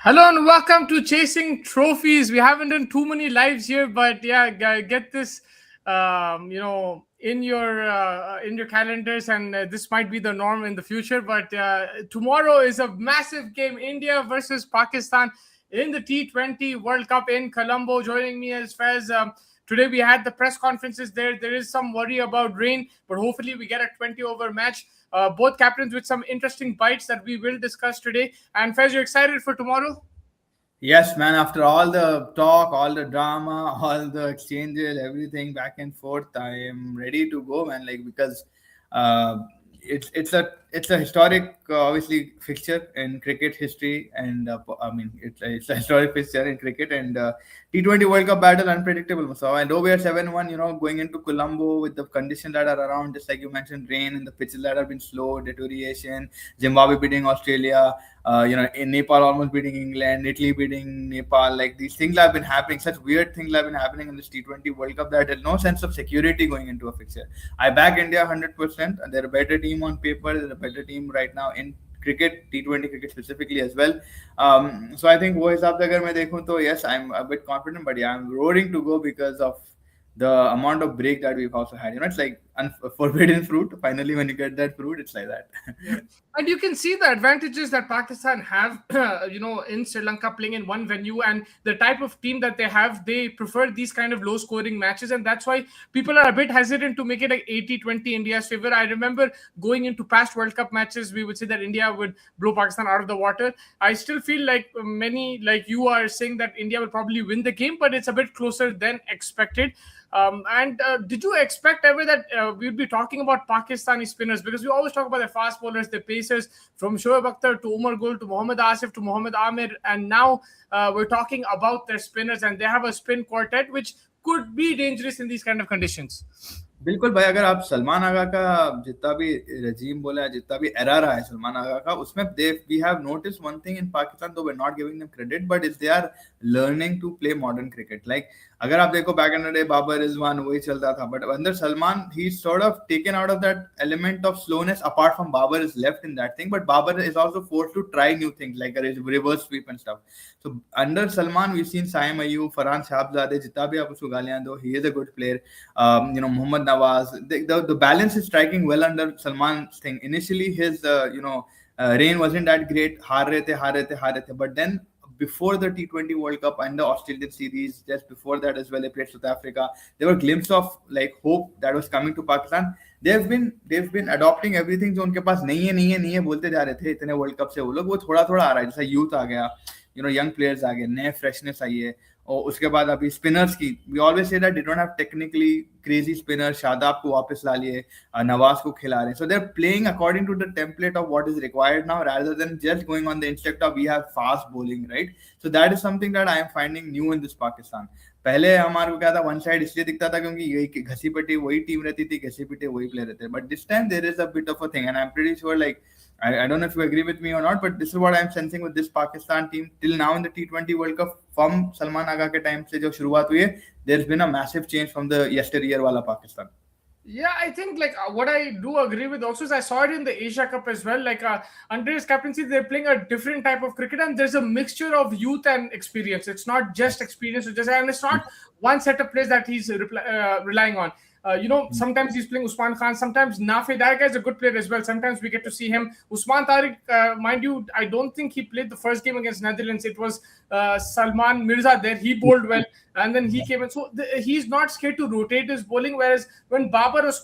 Hello and welcome to Chasing Trophies. We haven't done too many lives here, but yeah, get this, in your calendars, and this might be the norm in the future. But tomorrow is a massive game: India versus Pakistan in the T20 World Cup in Colombo. Joining me as Fez. Today we had the press conferences there. There is some worry about rain, but hopefully we get a 20-over match. Both captains with some interesting bites that we will discuss today. And Fez, you excited for tomorrow? Yes, man. After all the talk, all the drama, all the exchanges, everything back and forth, I am ready to go, man. Like because uh, it's a historic, obviously, fixture in cricket history, and I mean it's a historic fixture in cricket and T20 World Cup battle unpredictable. So I know we are 7-1. Going into Colombo with the conditions that are around, just like you mentioned, rain and the pitches that have been slow, deterioration, Zimbabwe beating Australia. In Nepal almost beating England, Italy beating Nepal. Like these things have been happening. Such weird things have been happening in this T20 World Cup that there's no sense of security going into a fixture. I back India 100%. They're a better team on paper. They're a better team right now in cricket, T20 cricket specifically as well. So I think वो हिसाब से अगर मैं देखूं तो yes, I'm a bit confident, but yeah, I'm roaring to go because of the amount of break that we've also had. It's like forbidden fruit. Finally, when you get that fruit, it's like that. Yeah. And you can see the advantages that Pakistan have, in Sri Lanka playing in one venue, and the type of team that they have, they prefer these kind of low scoring matches. And that's why people are a bit hesitant to make it like 80-20 India's favor. I remember going into past World Cup matches, we would say that India would blow Pakistan out of the water. I still feel like many, like you are saying, that India will probably win the game, but it's a bit closer than expected. And did you expect ever that we'd be talking about Pakistani spinners? Because we always talk about their fast bowlers, their pacers, from Shoaib Akhtar to Umar Gul to Mohammad Asif to Mohammad Amir. And now we're talking about their spinners, and they have a spin quartet, which could be dangerous in these kind of conditions. बिल्कुल भाई, अगर आप सलमान आगा का जितना भी रजीम बोला है, जितना भी एरा रहा है सलमान आगा का, उसमें they we have notice one thing in Pakistan, though we are not giving them credit, but is they are learning to play modern cricket. Like अगर आप देखो back in the day Babar Rizwan वही चलता था, बट अंदर सलमान ही sort of taken out of that element of slowness. Apart from Babar is left in that thing, but Babar is also forced to try new things like reverse sweep and stuff. So under Salman, we've seen Saim Ayub, Farhan Shahzadeh, जितना भी आप उसको गालियां दो, he is a good player. Mohammad Nawaz. The balance is striking well under Salman's thing. Initially, his reign wasn't that great. हार रहे थे. But then before the T20 World Cup and the Australian series, just before that as well, they played South Africa. There were glimpses of like hope that was coming to Pakistan. They've been adopting everything जो उनके पास नहीं है बोलते जा रहे थे इतने world cup से वो लोग, वो थोड़ा आ रहा है. जैसा यूथ आ गया, यंग प्लेयर्स आ गए, नए फ्रेशनेस आई है. और उसके बाद अभी स्पिनर्स की, we always say that they don't have technically crazy spinner. Shadab को वापस ला लिए, नवाज को खिला रहे हैं. So they are playing according to the template of what is required now, rather than just going on the instant of we have fast bowling, right. So that is something that I am finding new in this Pakistan. पहले हमारे को क्या था, one side इसलिए दिखता था क्योंकि यही घसी पिटी वही टीम रहती थी, घसी पिटे वही प्लेयर रहते. But this time there is a bit of a thing, and I am pretty sure, like I don't know if you agree with me or not, but this is what I'm sensing with this Pakistan team till now in the T20 World Cup. From Salman Aga के time से जो शुरुआत हुई है, there's been a massive change from the yesteryear वाला Pakistan. Yeah, I think like what I do agree with also is I saw it in the Asia Cup as well. Like under his captaincy, they're playing a different type of cricket, and there's a mixture of youth and experience. It's not just experience, and it's not one set of players that he's relying on. Sometimes he's playing Usman Khan, sometimes Nafi. That guy's a good player as well. Sometimes we get to see him. Usman Tariq, mind you, I don't think he played the first game against Netherlands. It was Salman Mirza there. He bowled well, and then he came in. So he's not scared to rotate his bowling. Whereas when Babar was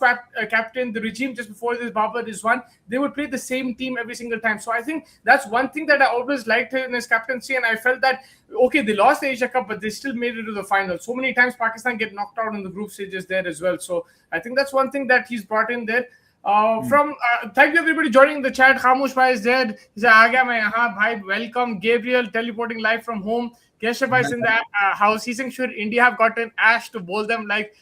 captain, the regime just before this, Babar is one, they would play the same team every single time. So I think that's one thing that I always liked in his captaincy, and I felt that okay, they lost the Asia Cup, but they still made it to the final. So many times Pakistan get knocked out in the group stages there as well. So I think that's one thing that he's brought in there. Thank you everybody joining the chat. Khamush Bhai is there. He said, "Aa gaya main yahan, bhai. Welcome." Gabriel teleporting live from home. Keshav Bhai is in the house. He's saying, "Should India have gotten Ash to bowl them like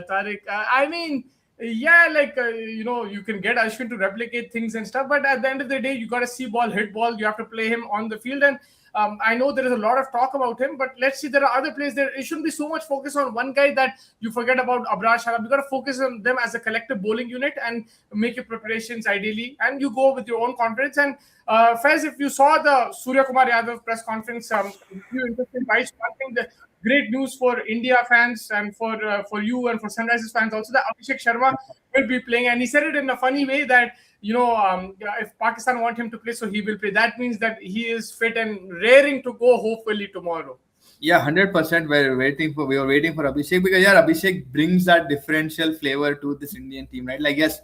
Tariq?" I mean, yeah, like you can get Ashwin to replicate things and stuff, but at the end of the day, you got to see ball, hit ball. You have to play him on the field, and I know there is a lot of talk about him, but let's see, there are other players there. It shouldn't be so much focus on one guy that you forget about Abrar Sharaf. You got to focus on them as a collective bowling unit and make your preparations ideally, and you go with your own confidence. And Faiz, if you saw the Surya Kumar Yadav press conference, few interesting bites. One thing, the great news for India fans and for you and for Sunrisers fans also, that Abhishek Sharma will be playing, and he said it in a funny way that if Pakistan want him to play, so he will play. That means that he is fit and raring to go, hopefully tomorrow. Yeah, 100%. We were waiting for Abhishek because yeah, Abhishek brings that differential flavor to this Indian team, right? Like yes,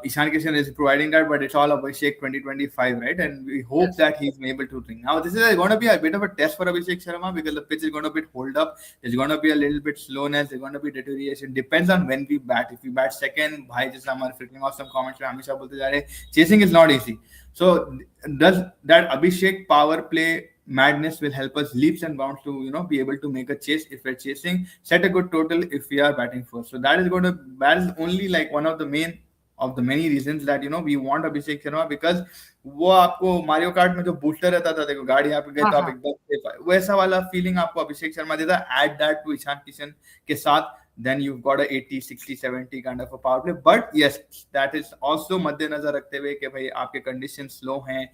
Ishan Kishan is providing that, but it's all Abhishek 2025, right? And we hope that he's able to bring. Now this is going to be a bit of a test for Abhishek Sharma because the pitch is going to be hold up. There's going to be a little bit slowness. There's going to be deterioration. Depends on when we bat. If we bat second, bhai just I'm flicking off some comments. Hamisha bolte ja rahe, chasing is not easy. So does that Abhishek power play madness will help us leaps and bounds to be able to make a chase if we're chasing, set a good total if we are batting first. So that is only like one of the many reasons that we want Abhishek Sharma, because वो आपको Mario cart में जो booster रहता था, देखो गाड़ी आप गए तो आप एकदम सेफ, वैसा वाला फीलिंग आपको अभिषेक शर्मा देता. Add that to Ishan Kishan के साथ, then you've got a 80 60 70 kind of a power play. But yes, that is also मद्देनजर रखते हुए कि भाई आपके conditions slow हैं,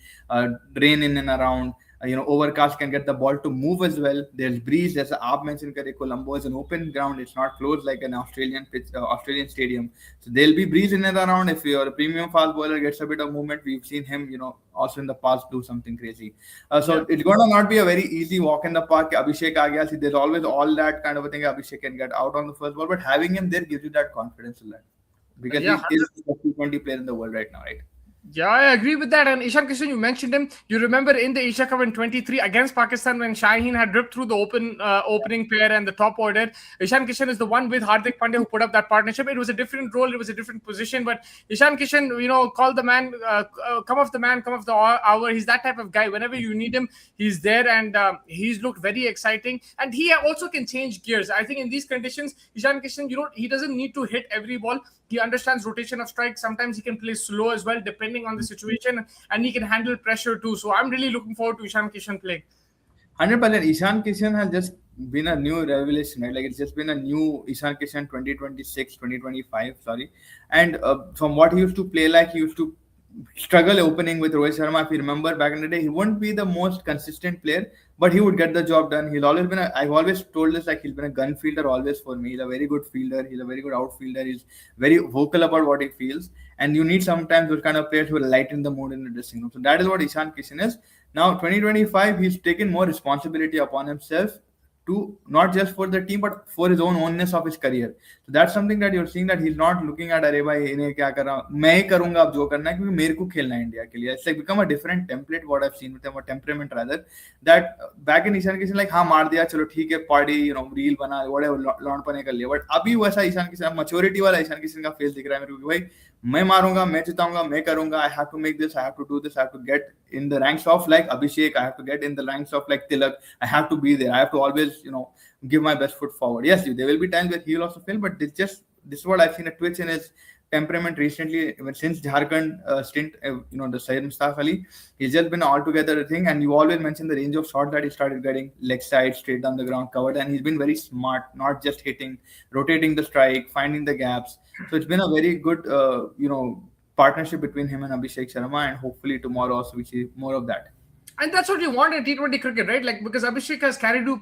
rain in and around, overcast can get the ball to move as well. There's breeze, as Aap mentioned, Colombo is an open ground. It's not closed like an Australian pitch, Australian stadium. So there'll be breeze in and around. If you're a premium fast bowler, gets a bit of movement. We've seen him, also in the past do something crazy. It's going to not be a very easy walk in the park. Abhishek aa gaya. See, there's always all that kind of a thing. Abhishek can get out on the first ball, but having him there gives you that confidence to learn, because he is the best T20 player in the world right now, right? Yeah, I agree with that. And Ishan Kishan, you mentioned him. You remember in the Asia Cup in 23 against Pakistan when Shaheen had ripped through the opening pair and the top order. Ishan Kishan is the one with Hardik Pandya who put up that partnership. It was a different role, it was a different position, but Ishan Kishan, called the man, come off the hour. He's that type of guy. Whenever you need him, he's there, and he's looked very exciting. And he also can change gears. I think in these conditions, Ishan Kishan, he doesn't need to hit every ball. He understands rotation of strikes. Sometimes he can play slow as well, depending on the situation, and he can handle pressure too. So I'm really looking forward to Ishan Kishan playing. 100%. Ishan Kishan has just been a new revelation, right? Like it's just been a new Ishan Kishan 2026, 2025, sorry. And from what he used to play like, he used to struggle opening with Rohit Sharma. If you remember back in the day, he wouldn't be the most consistent player, but he would get the job done. I've always told this, like he's been a gun fielder always for me. He's a very good fielder. He's a very good outfielder. He's very vocal about what he feels. And you need sometimes those kind of players who will lighten the mood in the dressing room. So that is what Ishan Kishan is. Now, 2025, he's taken more responsibility upon himself to not just for the team but for his own ownness of his career. So that's something that you're seeing, that he's not looking at अरे भाई इन्हें क्या कर रहा हूँ, मैं ही करूंगा अब जो करना है क्योंकि मेरे को खेलना है इंडिया के लिए. It's like become a different template what I've seen with him, or temperament rather, that back in Ishan Kishan like हाँ मार दिया चलो ठीक है पार्टी रील बना whatever लॉन्ड पने कर लिया. बट अभी वैसा ईशान किशन मैच्योरिटी वाला ईशान किशन का फेस दिख रहा है मेरे को, भाई मैं मारूंगा, मैं जिताऊंगा, मैं करूंगा. I have to make this, I have to do this, I have to get in the ranks of like Abhishek, I have to get in the ranks of like Tilak, I have to be there, I have to always give my best foot forward. Yes, there will be times where he will also fail, but this is what I've seen a twitch in his temperament recently since Jharkhand stint. The Syed Mustaf Ali, he's just been altogether a thing. And you always mention the range of shot that he started getting, leg side, straight down the ground, covered, and he's been very smart, not just hitting, rotating the strike, finding the gaps. So it's been a very good partnership between him and Abhishek Sharma, and hopefully tomorrow also we see more of that. And that's what you want in T20 cricket, right? Like, because Abhishek has carried you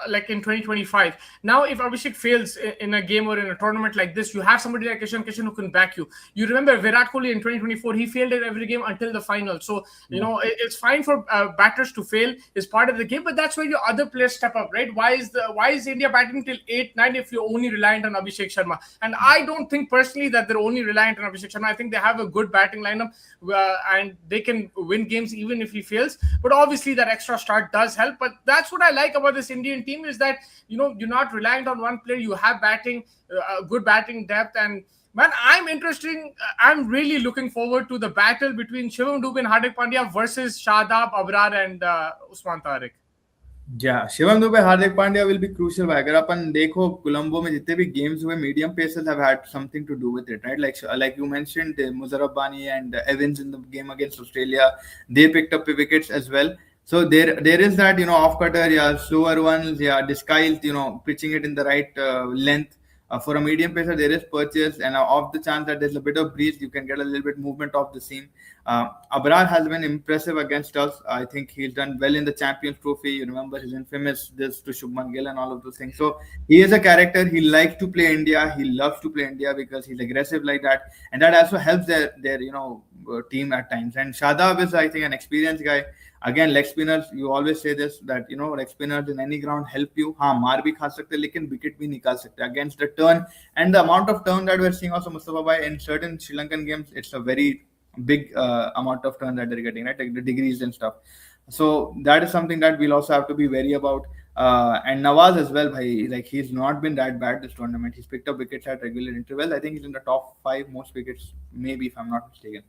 like in 2025. Now, if Abhishek fails in a game or in a tournament like this, you have somebody like Ishan Kishan who can back you. You remember Virat Kohli in 2024, he failed in every game until the final. So, it's fine for batters to fail, is part of the game, but that's where your other players step up, right? Why is India batting till 8-9 if you're only reliant on Abhishek Sharma? And I don't think personally that they're only reliant on Abhishek Sharma. I think they have a good batting lineup and they can win games even if he fails. But obviously that extra start does help. But that's what I like about this Indian team, is that you're not reliant on one player. You have good batting depth, and man, I'm really looking forward to the battle between Shivam Dube and Hardik Pandya versus Shadab, Abrar and Usman Tariq. Yeah, Shivam Dube, Hardik Pandya will be crucial. अगर अपन देखो कोलंबो में जितने भी games हुए, medium pacers have had something to do with it, right? Like you mentioned, Muzarab Bani and Evans in the game against Australia, they picked up wickets as well. So there is that, off cutter, yeah, slower ones, yeah, disguised, pitching it in the right length. For a medium pacer, there is purchase, and off the chance that there's a bit of breeze, you can get a little bit movement off the seam. Abrar has been impressive against us. I think he's done well in the Champions Trophy. You remember his infamous this to Shubman Gill and all of those things. So he is a character. He likes to play India. He loves to play India because he's aggressive like that, and that also helps their team at times. And Shadab is, I think, an experienced guy. Again, leg spinners, you always say this, that leg spinners in any ground help you. हाँ मार भी खा सकते हैं लेकिन wicket भी निकाल सकते हैं against the turn. And the amount of turn that we're seeing also, Mustafa Bhai, in certain Sri Lankan games, it's a very big amount of turn that they're getting, right? Like the degrees and stuff. So that is something that we'll also have to be wary about. And Nawaz as well, bhai, like he's not been that bad this tournament. He's picked up wickets at regular intervals. I think he's in the top 5 most wickets, maybe, if I'm not mistaken.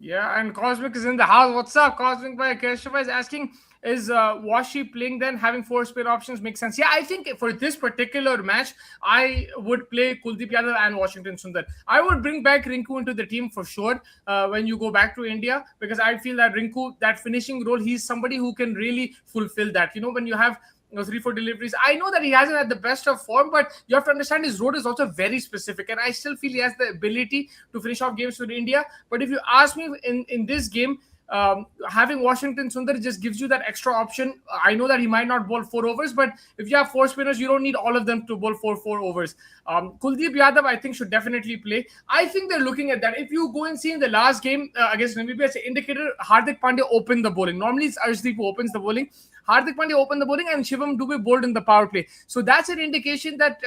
Yeah, and Cosmic is in the house. What's up, Cosmic? By Keshav is asking, is Washi playing then? Having 4 spin options makes sense. Yeah, I think for this particular match, I would play Kuldeep Yadav and Washington Sundar. I would bring back Rinku into the team for sure when you go back to India, because I feel that Rinku, that finishing role, he's somebody who can really fulfill that. When you have 3-4 deliveries. I know that he hasn't had the best of form, but you have to understand his road is also very specific, and I still feel he has the ability to finish off games with India. But if you ask me in this game, having Washington Sundar just gives you that extra option. I know that he might not bowl 4 overs, but if you have 4 spinners, you don't need all of them to bowl 4 overs. Kuldeep Yadav, I think, should definitely play. I think they're looking at that. If you go and see in the last game against Namibia, it's indicated Hardik Pandya opened the bowling. Normally, it's Arshdeep who opens the bowling. Hardik Pandya opened the bowling and Shivam Dubey bowled in the power play. So that's an indication that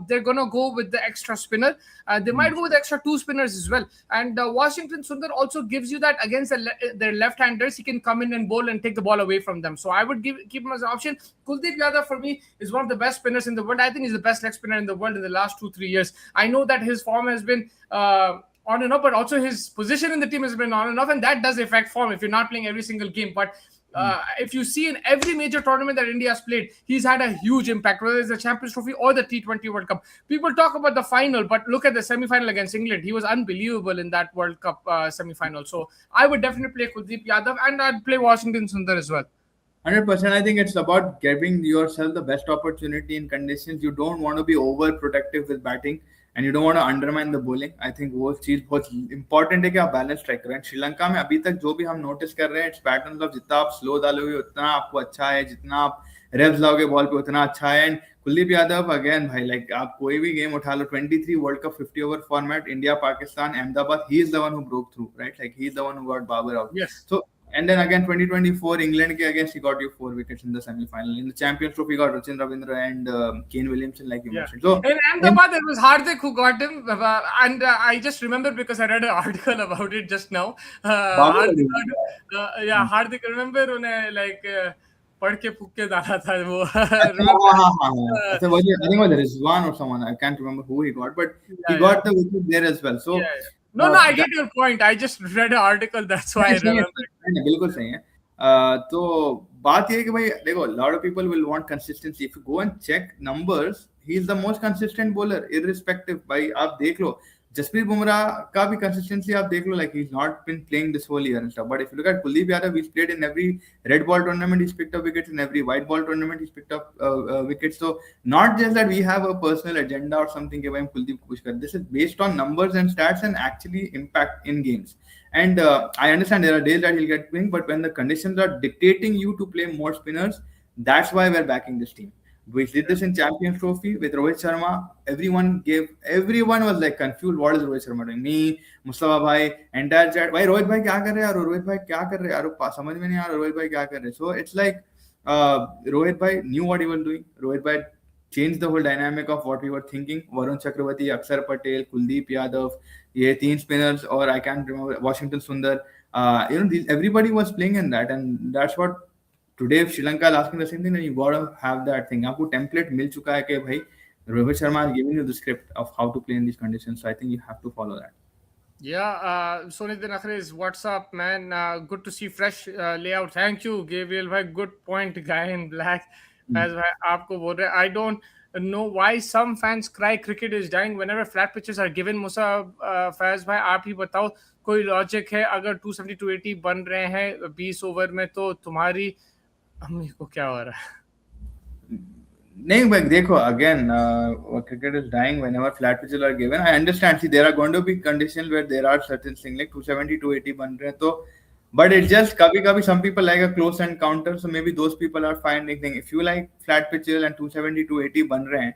they're gonna go with the extra spinner. They might go with extra 2 spinners as well. And Washington Sundar also gives you that against their left-handers. He can come in and bowl and take the ball away from them. So I would keep him as an option. Kuldeep Yadav for me is one of the best spinners in the world. I think he's the best leg spinner in the world in the last 2-3 years. I know that his form has been on and off, but also his position in the team has been on and off, and that does affect form if you're not playing every single game. But if you see in every major tournament that India has played, he's had a huge impact, whether it's the Champions Trophy or the T20 World Cup. People talk about the final, but look at the semi-final against England. He was unbelievable in that World Cup semi-final. So I would definitely play Kuldeep Yadav, and I'd play Washington Sundar as well. 100%. I think it's about giving yourself the best opportunity in conditions. You don't want to be overprotective with batting, and you don't want to undermine the bowling. I think वो चीज बहुत important है कि आप balance strike करें. श्रीलंका में अभी तक जो भी हम नोटिस कर रहे हैं, इट्स पैटर्न्स ऑफ जितना आप स्लो डालोगे उतना आपको अच्छा है, जितना आप रेव्स लाओगे बॉल पे उतना अच्छा है. एंड कुलदीप यादव अगेन भाई, लाइक आप कोई भी गेम उठा लो, 23 world cup 50 over format, India Pakistan Ahmedabad, he is the one who broke through, right? Like he is the one who got Babar out. Yes. So and then again 2024 England ke against he got you 4 wickets in the semi-final. In the Champions Trophy, he got Rachin Ravindra and Kane Williamson, like you mentioned. So in Ahmedabad, it was Hardik who got him, and I just remember because I read an article about it just now. Hardik, remember उन्हें like पढ़ के फूक के डाला था वो. I think it was Rizwan or someone. I can't remember who he got, but he got the wicket there as well. So No, I get your point. I just read an article, that's why I remember. बिल्कुल सही है. तो बात ये है कि भाई देखो, lot of people will want consistency. If you go and check numbers, he is the most consistent bowler, irrespective. भाई आप देख लो, जसप्रीत बुमराह का भी consistency आप देख लो, like he's not been playing this whole year and stuff. But if you look at Kuldeep Yadav, he's played in every red ball tournament, he's picked up wickets. In every white ball tournament, he's picked up wickets. So not just that we have a personal agenda or something कि भाई हम कुलदीप को push कर. This is based on numbers and stats and actually impact in games. And I understand there are days that he'll get wing, but when the conditions are dictating you to play more spinners, that's why we're backing this team. We did this in Champions Trophy with Rohit Sharma. Everyone was like confused. What is Rohit Sharma doing? Me, Mustafa bhai, entire chat. Bhai, Rohit bhai क्या कर रहे हैं? Rohit bhai क्या कर रहे हैं? यार समझ में नहीं आ रहा Rohit bhai क्या कर रहे हैं? So it's like Rohit bhai knew what he was doing. Rohit bhai changed the whole dynamic of what we were thinking. Varun Chakravarti, Akshar Patel, Kuldeep Yadav, ये 3 spinners, or I can't remember, Washington Sundar. Everybody was playing in that, and that's what. Today, if Sri Lanka is asking the same thing, then you gotta have that thing. आपको template मिल चुका है कि भाई Rohit Sharma is giving you the script of how to play in these conditions. So I think you have to follow that. Yeah, Sonit Nakhres, what's up, man? Good to see fresh layout. Thank you, Gabriel. Bhai, good point, guy in black. As आपको बोल रहे, I don't know why some fans cry cricket is dying whenever flat pitches are given. Musa Faiz भाई आप ही बताओ कोई logic है अगर 270 280 बन रहे हैं 20 ओवर में तो तुम्हारी अम्मी को क्या हो रहा है? नहीं भाई देखो again cricket is dying whenever flat pitches are given. I understand. See, there are going to be conditions where there are certain things like 270 280 बन रहे हैं तो but it's just कभी कभी some people like a close encounter, so maybe those people are fine. If you like flat pitches and 270 280 बन रहे हैं,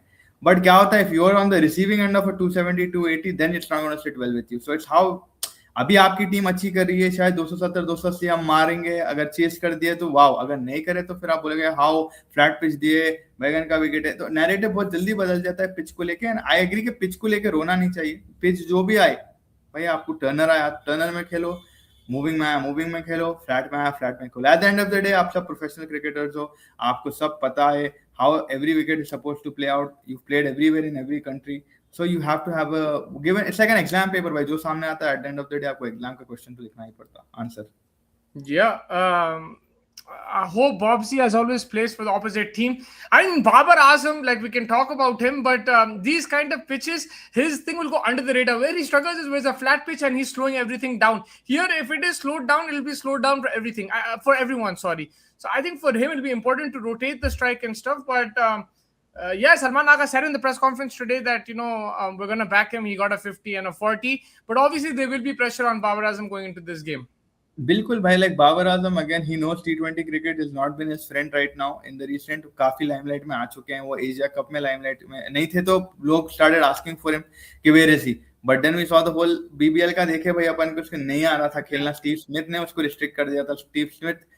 but क्या होता है if you are on the receiving end of a 270 280 then it's not going to sit well with you. So it's how अभी आपकी team अच्छी कर रही है, शायद 270 280 हम मारेंगे, अगर चेस कर दिए तो वाओ, अगर नहीं करे तो फिर आप बोलेंगे हाउ फ्लैट पिच दिए, बैगन का विकेट है, तो नैरेटिव बहुत जल्दी बदल जाता है पिच को लेके. एंड आई एग्री कि पिच को लेके रोना नहीं चाहिए. पिच जो भी आए भाई, आपको टर्नर आया टर्नर में खेलो, मूविंग में आया मूविंग में खेलो, फ्लैट में आया फ्लैट में खेलो. At the end of the day आप सब प्रोफेशनल क्रिकेटर्स हो, आपको सब पता है how every wicket is supposed to play out. You played everywhere in every country. So you have to have a given, it's like an exam paper भाई, जो सामने आता है at the end of the day आपको exam का question तो लिखना ही पड़ता answer. Yeah, I hope Bobsy as always plays for the opposite team. I mean, Babar Azam, like we can talk about him, but these kind of pitches, his thing will go under the radar. Where he struggles is with a flat pitch and he's slowing everything down. Here, if it is slowed down, it'll be slowed down for everything, for everyone. Sorry. So I think for him it'll be important to rotate the strike and stuff. But yeah, Salman Agha said in the press conference today that we're gonna back him. He got a 50 and a 40, but obviously there will be pressure on Babar Azam going into this game. बिल्कुल भाई, like Babar Azam again he knows T20 cricket has not been his friend right now in the recent. काफी limelight में आ चुके हैं वो, Asia cup में limelight में नहीं थे तो लोग started asking for him कि where is he, but then we saw the whole BBL का देखे भाई अपन को उसको नहीं आ रहा था खेलना. स्टीव स्मिथ ने उसको रिस्ट्रिक्ट कर दिया था. Steve Smith,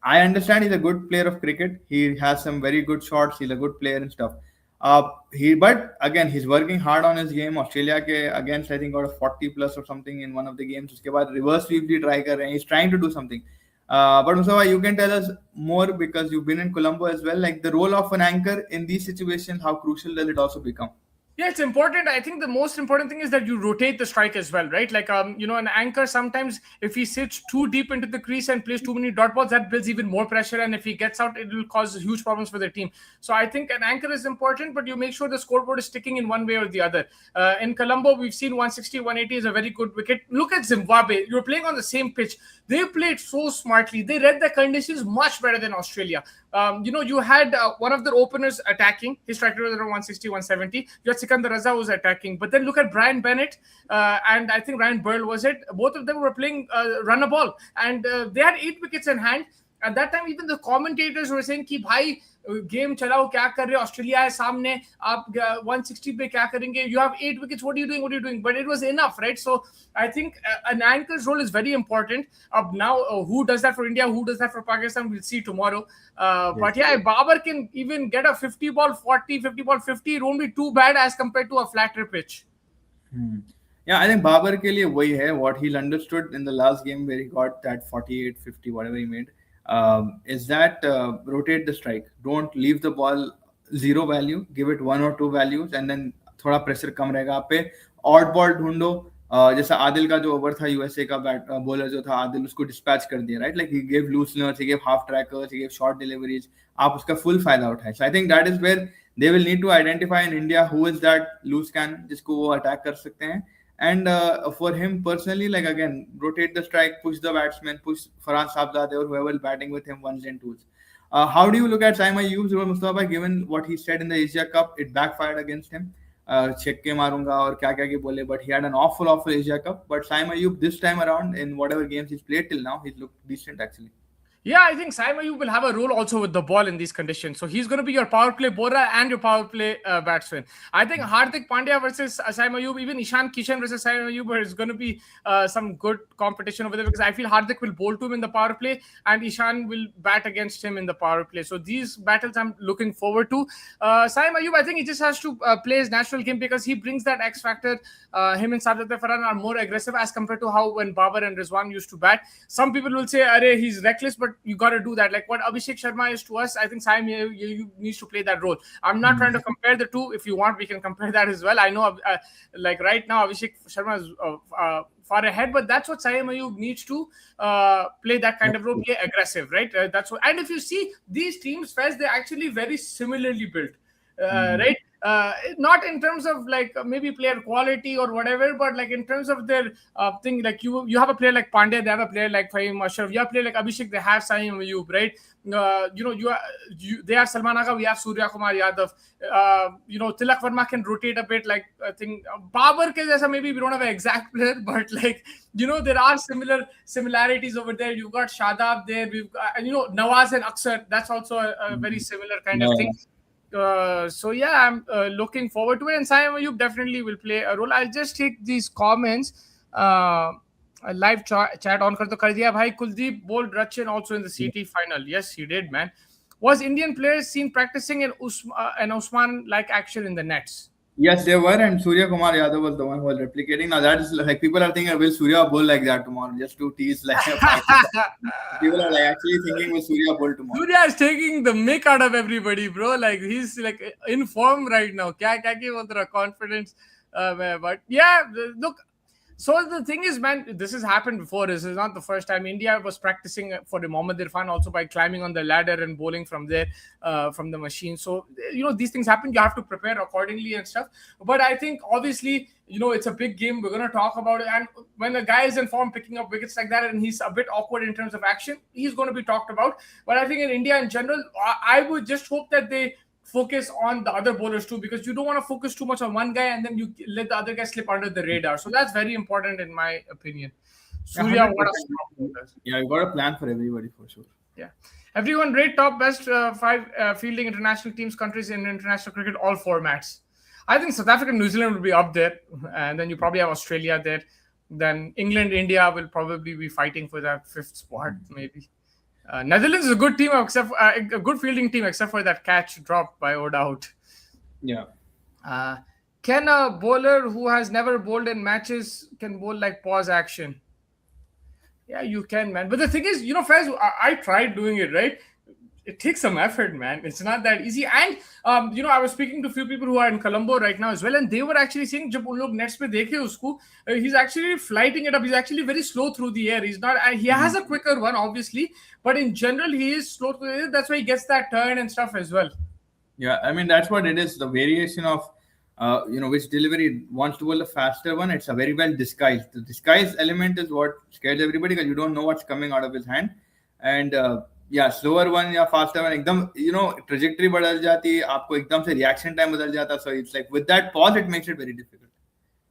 I understand he's a good player of cricket, he has some very good shots, he's a good player and stuff. But again he's working hard on his game. Australia के against I think got a 40 plus or something in one of the games. उसके बाद reverse sweep भी try कर रहे हैं. He's trying to do something. But Mustafa, you can tell us more because you've been in Colombo as well. Like the role of an anchor in these situations, how crucial does it also become? Yeah, it's important. I think the most important thing is that you rotate the strike as well, right? Like, an anchor sometimes, if he sits too deep into the crease and plays too many dot balls, that builds even more pressure. And if he gets out, it will cause huge problems for the team. So I think an anchor is important, but you make sure the scoreboard is sticking in one way or the other. In Colombo, we've seen 160, 180 is a very good wicket. Look at Zimbabwe. You're playing on the same pitch. They played so smartly. They read the conditions much better than Australia. You had one of their openers attacking. His strike rate was around 160, 170. You had Sikandar Raza was attacking. But then look at Brian Bennett and I think Ryan Burl was it. Both of them were playing run a ball. And they had 8 wickets in hand. At that time, even the commentators were saying कि भाई game चलाओ, क्या कर रहे हो, Australia है सामने, आप 160 पे क्या करेंगे, you have 8 wickets, what are you doing? But it was enough, right? So I think an anchor's role is very important. Now who does that for India, who does that for Pakistan, we'll see tomorrow. But yeah, if Babar can even get a 50 ball 40, 50 ball 50, it won't be too bad as compared to a flatter pitch. Yeah, I think Babar के लिए वही है what he'll understood in the last game where he got that 48 50 whatever he made. Is that rotate the strike, don't leave the ball zero value, give it 1 or 2 values and then थोड़ा pressure कम रहेगा आप पे. Odd ball ढूंढो, जैसा आदिल का जो over था USA का बॉलर जो था आदिल, उसको डिस्पैच कर दिया, right? Like he give looseners, he give half trackers, he give short deliveries, आप उसका फुल फायदा उठाए. So I think that is where they will need to identify in India who is that loose can जिसको वो attack कर सकते हैं. And for him personally, like again, rotate the strike, push the batsman, push Farhan Sahibzadeh or whoever is batting with him ones and twos. How do you look at Saima Ayyub's role, Mustafa, given what he said in the Asia Cup? It backfired against him. Chekke marunga और क्या क्या बोले, but he had an awful Asia Cup. But Saima Ayyub this time around in whatever games he's played till now, he's looked decent actually. Yeah, I think Saima Ayyub will have a role also with the ball in these conditions. So he's going to be your power play bowler and your power play batsman. I think Hardik Pandya versus Saima Ayyub, even Ishan Kishan versus Saima Ayyub is going to be some good competition over there because I feel Hardik will bowl to him in the power play and Ishan will bat against him in the power play. So these battles I'm looking forward to. Saima Ayyub, I think he just has to play his natural game because he brings that X factor. Him and Sahibzadeh Farhan are more aggressive as compared to how when Babar and Rizwan used to bat. Some people will say, "Arey, he's reckless," but you got to do that. Like what Abhishek Sharma is to us, I think Saima Ayyub needs to play that role. I'm not trying to compare the two. If you want, we can compare that as well. I know, like right now, Abhishek Sharma is far ahead, but that's what Saima Ayyub needs to play that kind of role, be aggressive, right? That's what. And if you see these teams, Fez, they're actually very similarly built. Right? not in terms of like maybe player quality or whatever, but like in terms of their thing. Like you have a player like Pandya, they have a player like Fahim Ashraf, you have a player like Abhishek, they have Saeem Ayub, right? They have Salman Agha, we have Surya Kumar Yadav. Tilak Verma can rotate a bit. Like I think Babar ke jaisa, maybe we don't have an exact player, but like there are similarities over there. You've got Shadab there, we've got, and Nawaz and Aksar. That's also a very similar kind of thing. So yeah, I'm looking forward to it, and Saeem Ayub definitely will play a role. I'll just take these comments. Live chat on kar diya bhai. Kuldeep bowled Rachin also in the CT final. Yes, he did, man. Was Indian players seen practicing an Usman like action in the nets? Yes, they were, and Surya Kumar Yadav was the one who was replicating. Now that is like people are thinking, will Surya bowl like that tomorrow just to tease like people are like actually thinking will Surya bowl tomorrow. Surya is taking the mick out of everybody, bro. Like he's like in form right now. Kya confidence, but yeah, look. So the thing is, man, this has happened before. This is not the first time. India was practicing for the Mohammad Irfan also by climbing on the ladder and bowling from there, from the machine. So, these things happen. You have to prepare accordingly and stuff. But I think, obviously, it's a big game. We're going to talk about it. And when a guy is in form picking up wickets like that and he's a bit awkward in terms of action, he's going to be talked about. But I think in India in general, I would just hope that they focus on the other bowlers too, because you don't want to focus too much on one guy and then you let the other guy slip under the radar. So that's very important in my opinion. Surya, what a strong bowler. Yeah, you got a plan for everybody for sure. Yeah. Everyone rate top best 5 fielding international teams, countries in international cricket, all formats. I think South Africa and New Zealand will be up there. And then you probably have Australia there. Then England, India will probably be fighting for that 5th spot, maybe. Netherlands is a good team, except a good fielding team, except for that catch dropped by O'Dowd. Yeah. Can a bowler who has never bowled in matches can bowl like pause action? Yeah, you can, man. But the thing is, Faiz, I tried doing it, right? It takes some effort, man. It's not that easy. And I was speaking to a few people who are in Colombo right now as well, and they were actually saying, jab un log nets pe dekhe usko, he's actually flighting it up. He's actually very slow through the air. He's not. He has a quicker one, obviously, but in general, he is slow through the air. That's why he gets that turn and stuff as well. Yeah, I mean that's what it is. The variation of which delivery wants to bowl a faster one. It's a very well disguised. The disguise element is what scares everybody because you don't know what's coming out of his hand, and slower one या faster one एकदम trajectory बदल जाती है, आपको एकदम से reaction time बदल जाता. So it's like with that pause it makes it very difficult.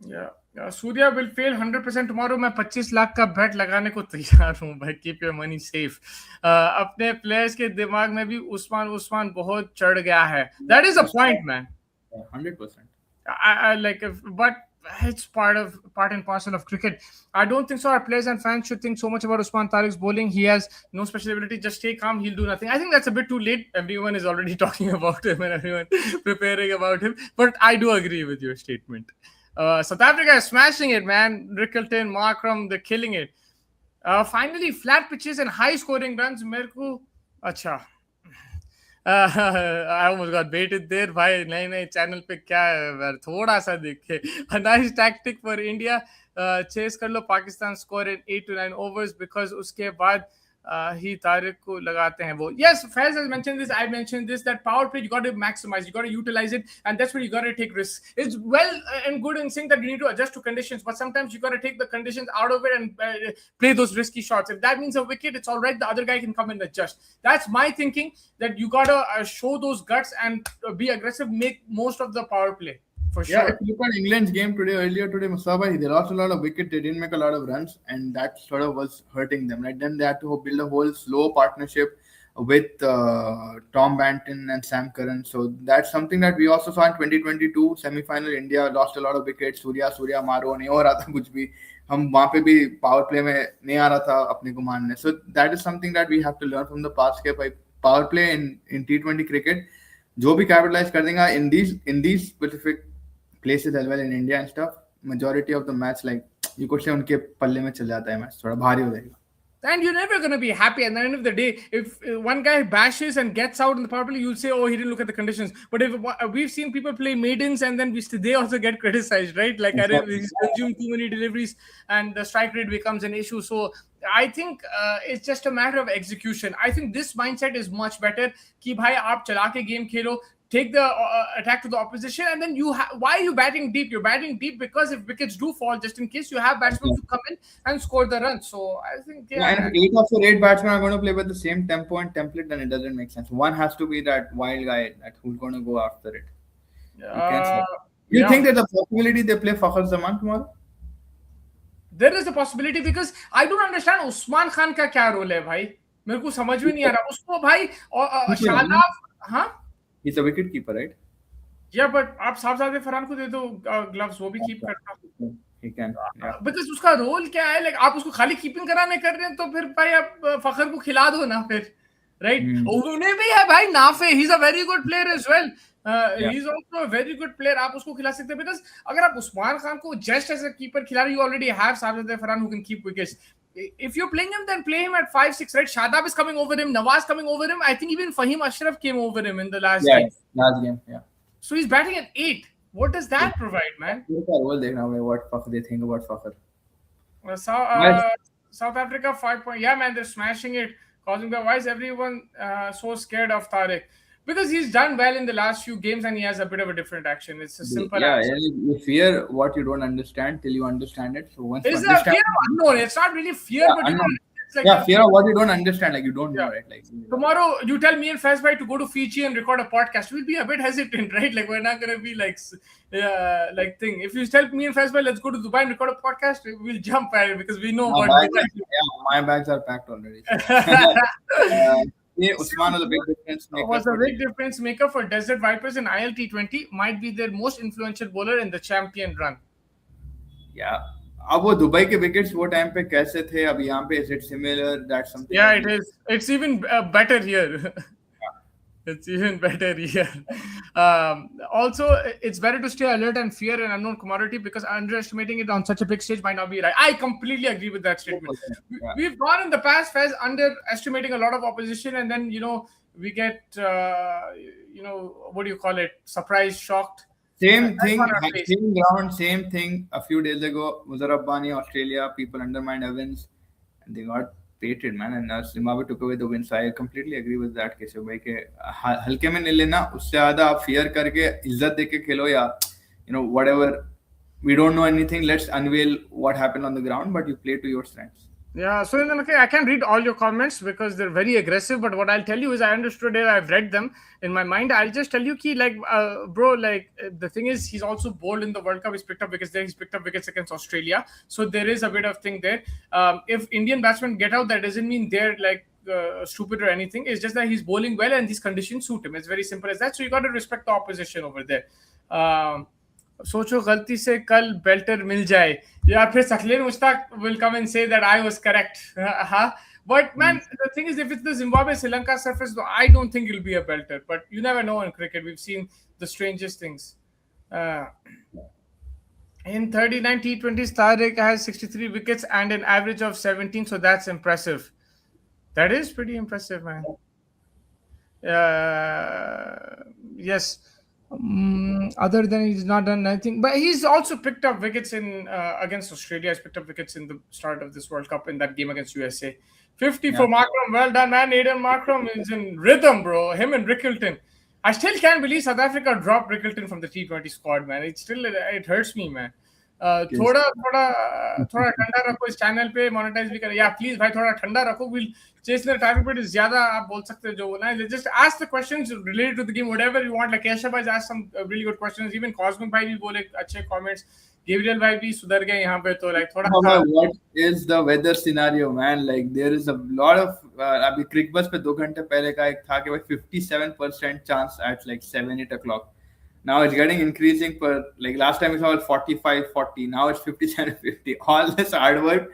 Yeah, Surya will fail 100% tomorrow. मैं 25 लाख का bet लगाने को तैयार हूँ भाई. Keep your money safe. अपने players के दिमाग में भी उस्मान बहुत चढ़ गया है. That is a point, man. 100%. I like, but it's part and parcel of cricket. I don't think so. Our players and fans should think so much about Usman Tariq's bowling. He has no special ability. Just stay calm. He'll do nothing. I think that's a bit too late. Everyone is already talking about him and everyone preparing about him. But I do agree with your statement. South Africa is smashing it, man. Rickleton, Markram, they're killing it. Finally, flat pitches and high scoring runs. Merku, acha. I almost got baited there. भाई नए channel पे क्या है थोड़ा सा देखे. A nice tactic for India. Chase कर लो Pakistan score in 8 to 9 overs because उसके बाद ही तारिक को लगाते हैं वो. Yes, Faiz has mentioned this. I mentioned this, that power play you got to maximize, you got to utilize it, and that's where you got to take risks. It's well and good in saying that you need to adjust to conditions, but sometimes you got to take the conditions out of it and play those risky shots. If that means a wicket, it's all right. The other guy can come and adjust. That's my thinking, that you got to show those guts and be aggressive, make most of the power play. For sure. Yeah, if you look at England's game earlier today, Mustafa, they lost a lot of wickets. They didn't make a lot of runs, and that sort of was hurting them. Right then, they had to build a whole slow partnership with Tom Banton and Sam Curran. So that's something that we also saw in 2022 semi-final. India lost a lot of wickets. Surya Maro नहीं हो रहा था कुछ भी. हम वहाँ पे भी power play में नहीं आ रहा था अपने को मारने. So that is something that we have to learn from the past. By power play in T20 cricket, जो भी capitalize कर देगा in these specific places as well in India and stuff, majority of the match, like you could say, उनके पल्ले में चल जाता है match, थोड़ा भारी हो जाएगा. And you're never going to be happy at the end of the day. If one guy bashes and gets out in the power play, you'll say, oh, he didn't look at the conditions. But if we've seen people play maidens and then they also get criticized, right? Like, he's consumed too many deliveries and the strike rate becomes an issue. So I think it's just a matter of execution. I think this mindset is much better. कि भाई आप चला के game Khelo, take the attack to the opposition, and then why are you batting deep? You're batting deep because if wickets do fall, just in case, you have batsmen to come in and score the runs. So I think, Yeah, and if 8 of your 8 batsmen are going to play with the same tempo and template, then it doesn't make sense. One has to be that wild guy that who's going to go after it. You can't say. You yeah, think there's a possibility they play Fakhar Zaman tomorrow? there is a possibility, because I don't understand Usman Khan का क्या role है भाई, मेरे को समझ में नहीं आ रहा उसको भाई, और शादाब, हाँ He's a wicket keeper, right? या बट आप साहबजादे फरहान को दे दो ग्लव्स, वो भी कीप करता, He can. Yeah. बिकॉज उसका रोल क्या है, लाइक आप उसको खाली कीपिंग कराने कर रहे हैं, तो फिर भाई आप फखर को खिला दो ना फिर, राइट? उन्हें भी है भाई नाफे, he is a very good player as well, he is also a very good player, आप उसको खिला सकते हैं, बिकॉज अगर आप उस्मान खान को जस्ट एज अ कीपर खिला रहे, you already have Sahibzada Farhan who can keep wickets. If you're playing him, then play him at 5-6, right? Shadab is coming over him, Nawaz coming over him. I think even Fahim Ashraf came over him in the last game. Last game, yeah. So he's batting at 8. What does that provide, man? What fuck they think about Fakhar? South Africa 5 point. Yeah, man, they're smashing it. Causing the, why is everyone so scared of Tariq? Because he's done well in the last few games and he has a bit of a different action. It's a simple answer. You fear what you don't understand till you understand it. So once it's a fear of unknown. It's not really fear, but it's like fear of what you don't understand. Like you don't know it. Like tomorrow, you tell me and Fazbhai to go to Fiji and record a podcast. We'll be a bit hesitant, right? Like we're not gonna be like thing. If you tell me and Fazbhai, let's go to Dubai and record a podcast, we'll jump at it because we know what. My bags are packed already. Usman was a big difference maker. Was a big difference maker for Desert Vipers in ILT20. Might be their most influential bowler in the champion run. Yeah. अब वो Dubai के wickets वो time पे कैसे थे, अब यहाँ पे is it similar? That's something. Yeah, it is. It's even better here. It's even better here. Also, it's better to stay alert and fear an unknown commodity, because underestimating it on such a big stage might not be right. I completely agree with that statement. Yeah. We've gone in the past, Fez, underestimating a lot of opposition, and then, we get, what do you call it? Surprised, shocked. Same thing, same ground, same thing. A few days ago, Muzarab Bani, Australia, people undermined Evans, and they got pated, man. And Zimbabwe took away the win. So I completely agree with that. कि भाई के हल्के में नहीं लेना, उससे ज़्यादा आप fear करके इज्जत देके खेलो, या whatever. We don't know anything. Let's unveil what happened on the ground, but you play to your strengths. Yeah, so then, okay, I can't read all your comments because they're very aggressive, but what I'll tell you is I understood it, I've read them in my mind. I'll just tell you, bro, the thing is, he's also bowled in the World Cup, he's picked up wickets there, he's picked up wickets against Australia, so there is a bit of thing there. If Indian batsmen get out, that doesn't mean they're stupid or anything, it's just that he's bowling well and these conditions suit him. It's very simple as that, so you got to respect the opposition over there. सोचो गलती से कल बेल्टर मिल जाए, या फिर Saqlain Mushtaq will come and say that I was correct. But man, the thing is, if it's the Zimbabwe Sri Lanka surface, though, I don't think it'll be a belter, but you never know in cricket. We've seen the strangest things. In 39 T20s, Tariq has 63 wickets and an average of 17, so that's impressive. That is pretty impressive, man. Yes. Other than he's not done anything, but he's also picked up wickets in against Australia. He's picked up wickets in the start of this World Cup in that game against USA. 50 for Markram. Well done, man. Aiden Markram is in rhythm, bro. Him and Rickleton. I still can't believe South Africa dropped Rickleton from the T20 squad, man. It hurts me, man. थोड़ा ठंडा रखो इस channel पे, monetise भी करें, या please भाई थोड़ा ठंडा रखो. विल चेस द टाइम पे ज्यादा आप बोल सकते हो जो बोलना है. Just ask the questions related to the game, whatever you want. Like Keshav भाई ask some really good questions, even cosmic भाई भी बोले अच्छे कमेंट्स, गेब्रियल भाई भी सुधर गए यहाँ पे. तो लाइक थोड़ा what is the weather scenario, man? Like there is a lot of अभी क्रिकबस पे 2 घंटे पहले का एक था कि भाई 57% chance at like 7-8 o'clock. Now it's getting increasing per, like last time it was 45-40, now it's 57-50. All this hard work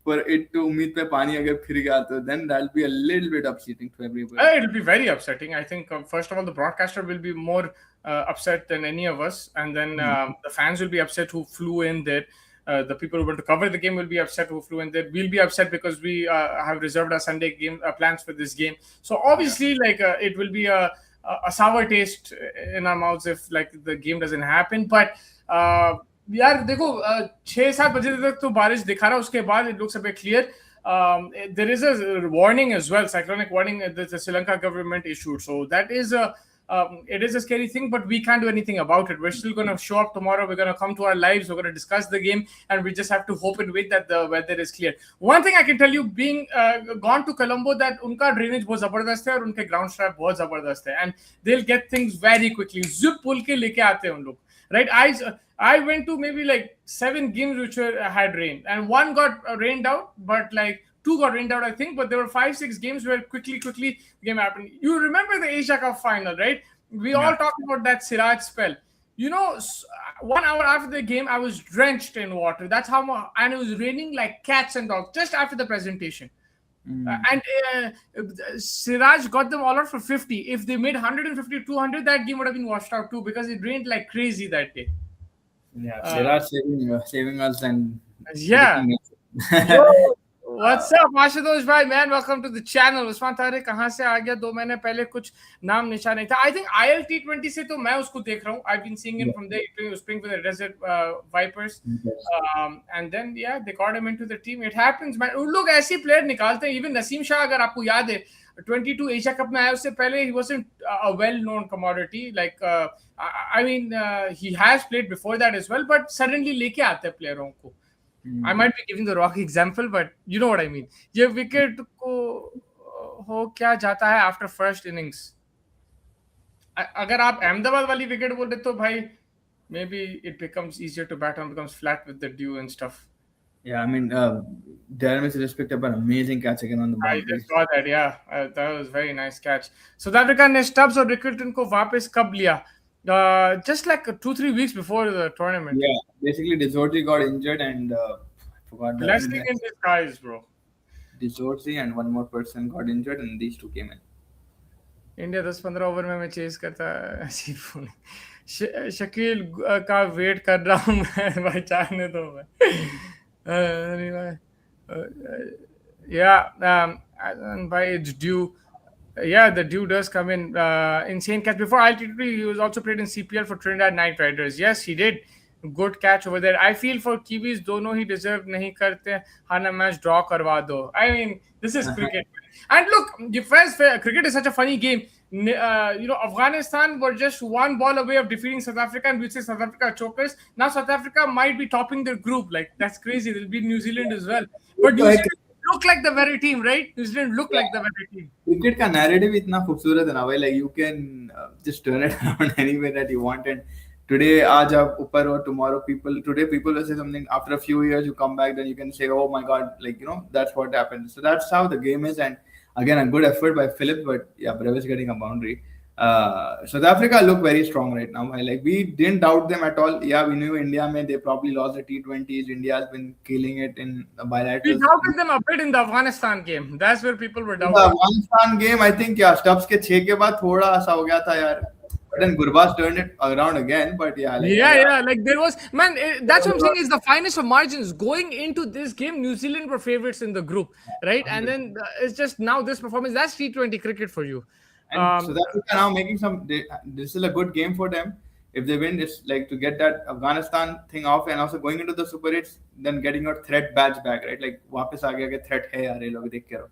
for it to उम्मीद पे पानी अगर फिर गया तो then that'll be a little bit upsetting to everybody. It'll be very upsetting. I think first of all the broadcaster will be more upset than any of us, and then the fans will be upset who flew in there. The people who want to cover the game will be upset who flew in there. We'll be upset because we have reserved our Sunday game plans for this game. So obviously, it will be a sour taste in our mouths if like the game doesn't happen. But यार देखो 6-7 बजे तक तो बारिश दिखा रहा, उसके बाद it looks a bit clear. There is a warning as well, cyclonic warning that the Sri Lanka government issued. So that is it is a scary thing, but we can't do anything about it. We're still going to show up tomorrow. We're going to come to our lives. We're going to discuss the game, and we just have to hope and wait that the weather is clear. One thing I can tell you, being gone to Colombo, that unka drainage बहुत जबरदस्त है और उनके ground strap बहुत जबरदस्त है, and they'll get things very quickly. Zip पुल के लेके आते हैं उन लोग, right? I went to maybe like 7 games which had rain, and one got rained out, but like two got rained out, I think. But there were 5-6 games where quickly the game happened. You remember the Asia Cup final, right? We all Yeah. talked about that Siraj spell. 1 hour after the game, I was drenched in water. That's how much, and it was raining like cats and dogs just after the presentation. And Siraj got them all out for 50. If they made 150, 200, that game would have been washed out too, because it rained like crazy that day. Yeah, Siraj saving us and Yeah. predicting it. Yo, what's up, Ashutosh bhai, man? Welcome to the channel. Usman Tariq कहाँ से आ गया? 2 महीने पहले कुछ नाम निशान नहीं था. I think IL T20 से तो मैं उसको देख रहा हूँ. I've been seeing him from there. He was playing for the Desert Vipers. And then yeah, they got him into the team. It happens, man. उन लोग ऐसे प्लेयर निकालते हैं. Even नसीम शाह, अगर आपको याद है, 22 Asia Cup में आया, उससे पहले he wasn't a well-known commodity. Like I mean, he has played before that as well, but suddenly लेके आते हैं प्लेयरों को. I might be giving the wrong example, but you know what I mean. ये wicket को हो क्या जाता है after first innings. अगर आप अहमदाबाद वाली विकेट बोल रहे तो भाई, maybe it becomes easier to bat on, becomes flat with the dew and stuff. Yeah, I mean, Darren Mitchell picked up an amazing catch again on the I boundary. just saw that, yeah. That was very nice catch. South Africa ने Stubbs और Rickerton को वापस कब लिया? Just like 2-3 weeks before the tournament. Yeah, basically Dizorzi got injured and I forgot the Blessing in disguise, bro. Dizorzi and one more person got injured and these two came in. India 10-15 over में मैं chess करता शकील का wait कर रहा हूँ मैं भाई, चाहने दो मैं and by it's due. Yeah, the due does come in. Insane catch. Before ILT3, he was also played in CPL for Trinidad Knight Riders. Yes, he did. Good catch over there. I feel for Kiwis, दोनों ही deserve नहीं करते. हाना match draw करवा दो. I mean, this is cricket. And look, cricket is such a funny game. Afghanistan were just one ball away of defeating South Africa, and we say South Africa are chokers. Now South Africa might be topping their group. Like, that's crazy. They'll beat New Zealand as well. But New Zealand look like the very team, right? New Zealand look like the very team. Cricket का narrative इतना खूबसूरत है ना भाई, like you can just turn it around any way that you want. And today आज आप ऊपर और tomorrow people will say something, after a few years you come back, then you can say, oh my god, like, that's what happened. So that's how the game is. And again, a good effort by Phillips, but yeah, Brevis getting a boundary. South Africa look very strong right now. Like, we didn't doubt them at all. Yeah, we knew India they probably lost the T20s. India has been killing it in the bilaterals. We doubted them a bit in the Afghanistan game. That's where people were doubting. The Afghanistan game, I think, yeah, Stubbs के 6 के बाद थोड़ा सा हो गया था यार. But then Gurbaz turned it around again. But yeah, like there was, man, that's what I'm saying is the finest of margins. Going into this game, New Zealand were favorites in the group, right? And then it's just now this performance. That's T20 cricket for you. And so that's now making this is a good game for them. If they win, it's like to get that Afghanistan thing off, and also going into the Super 8s, then getting your threat badge back, right? Like, वापस आ गया कि threat है यार, ये लोग देख के रहो.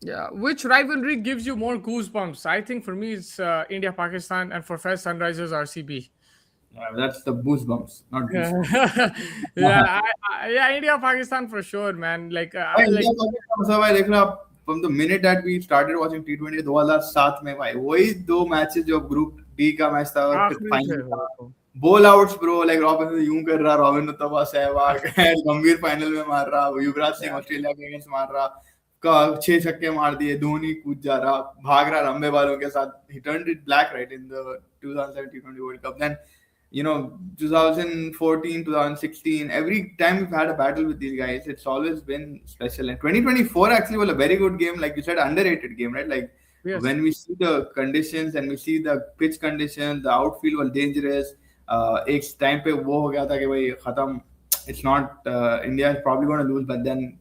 Yeah, which rivalry gives you more goosebumps? I think for me it's India Pakistan, and for Fez Sunrisers RCB. That's the goosebumps, not goosebumps. India Pakistan for sure, man. Like, from the minute that we started watching T20 2007 में भाई, वही 2 matches जो group D का match था और फिर final ball outs bro, like robin यूं कर रहा, रॉबिन तबा सहवाग गंभीर फाइनल में मार रहा, युवराज सिंह ऑस्ट्रेलिया के अगेंस्ट मार रहा, का 6 छक्के मार दिए, धोनी कूद जा रहा, भाग रहा लंबे बालों के साथ. He turned it black, right, in the 2017 T20 World Cup. Then 2014, 2016, every time we've had a battle with these guys, it's always been special. And 2024 actually was a very good game, like you said, underrated game, right? Like, yes. When we see the conditions and we see the pitch conditions, the outfield was dangerous. एक time पे वो हो गया था कि भाई खत्म, it's not India is probably going to lose, but then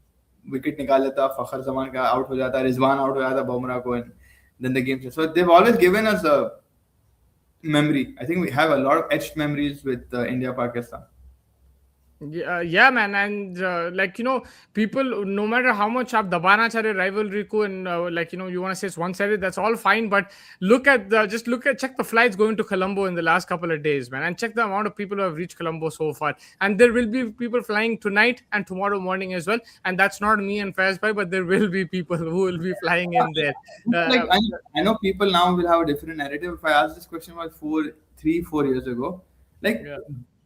wicket निकाल लेता, फखर जमान का out हो जाता, रिजवान out हो जाता बुमराह को, and then the game. So they've always given us a memory. I think we have a lot of etched memories with India Pakistan. Yeah, man, and like people, no matter how much आप दबाना चाह रहे rivalry को, and like you want to say it's one-sided, that's all fine. But check the flights going to Colombo in the last couple of days, man, and check the amount of people who have reached Colombo so far. And there will be people flying tonight and tomorrow morning as well. And that's not me and Faiz Bhai, but there will be people who will be flying in there. Like Uh, I know people now will have a different narrative. If I asked this question about 4 years ago, like yeah,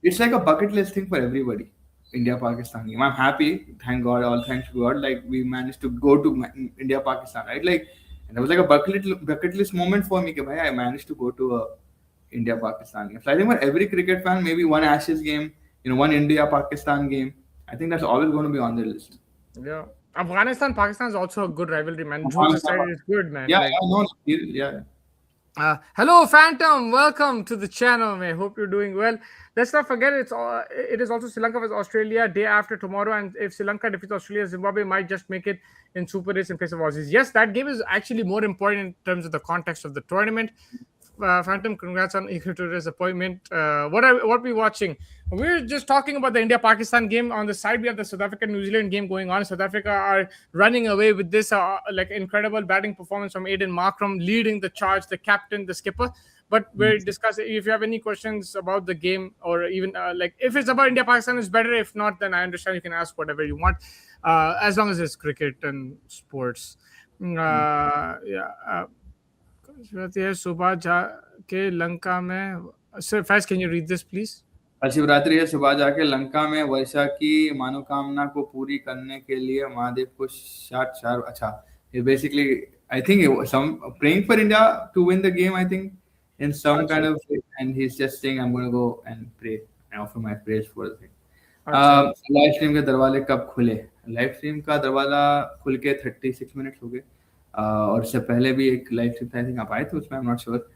it's like a bucket list thing for everybody. India Pakistan game. I'm happy, thank God, all thanks to God. Like we managed to go to India Pakistan, right? Like, and it was like a bucket list moment for me. That I managed to go to a India Pakistan game. So I think for every cricket fan, maybe one Ashes game, one India Pakistan game. I think that's always going to be on the list. yeah. Afghanistan Pakistan is also a good rivalry, man. Who's Afghanistan, side is good, man. yeah, Like, I know. Yeah. hello, Phantom. Welcome to the channel, man. Hope you're doing well. Let's not forget it is also Sri Lanka vs Australia day after tomorrow, and if Sri Lanka defeats Australia, Zimbabwe might just make it in Super 8 in place of Aussies. Yes, that game is actually more important in terms of the context of the tournament. Phantom, congrats on Equatorial's appointment. What we watching? We're just talking about the India-Pakistan game. On the side, we have the South Africa-New Zealand game going on. South Africa are running away with this like incredible batting performance from Aiden Markram, leading the charge, the captain, the skipper. But we're discussing. If you have any questions about the game, or even like if it's about India-Pakistan, it's better. If not, then I understand. You can ask whatever you want, as long as it's cricket and sports. Yeah. रहती है सुबह जाके लंका में sir Faiz can you read this please Shivratri है सुबह जाके लंका में वर्षा की मनोकामना को पूरी करने के लिए महादेव को शाट शार अच्छा ये basically I think some praying for India to win the game I think in some अच्छा kind of way, and he's just saying I'm going to go and pray and offer my prayers for the thing. अच्छा live stream के दरवाजे कब खुले live stream का दरवाजा खुल के 36 मिनट हो गए और इससे पहले भी एक लाइव स्ट्रीम था आई थिंक आप आए थे उसमें I am not sure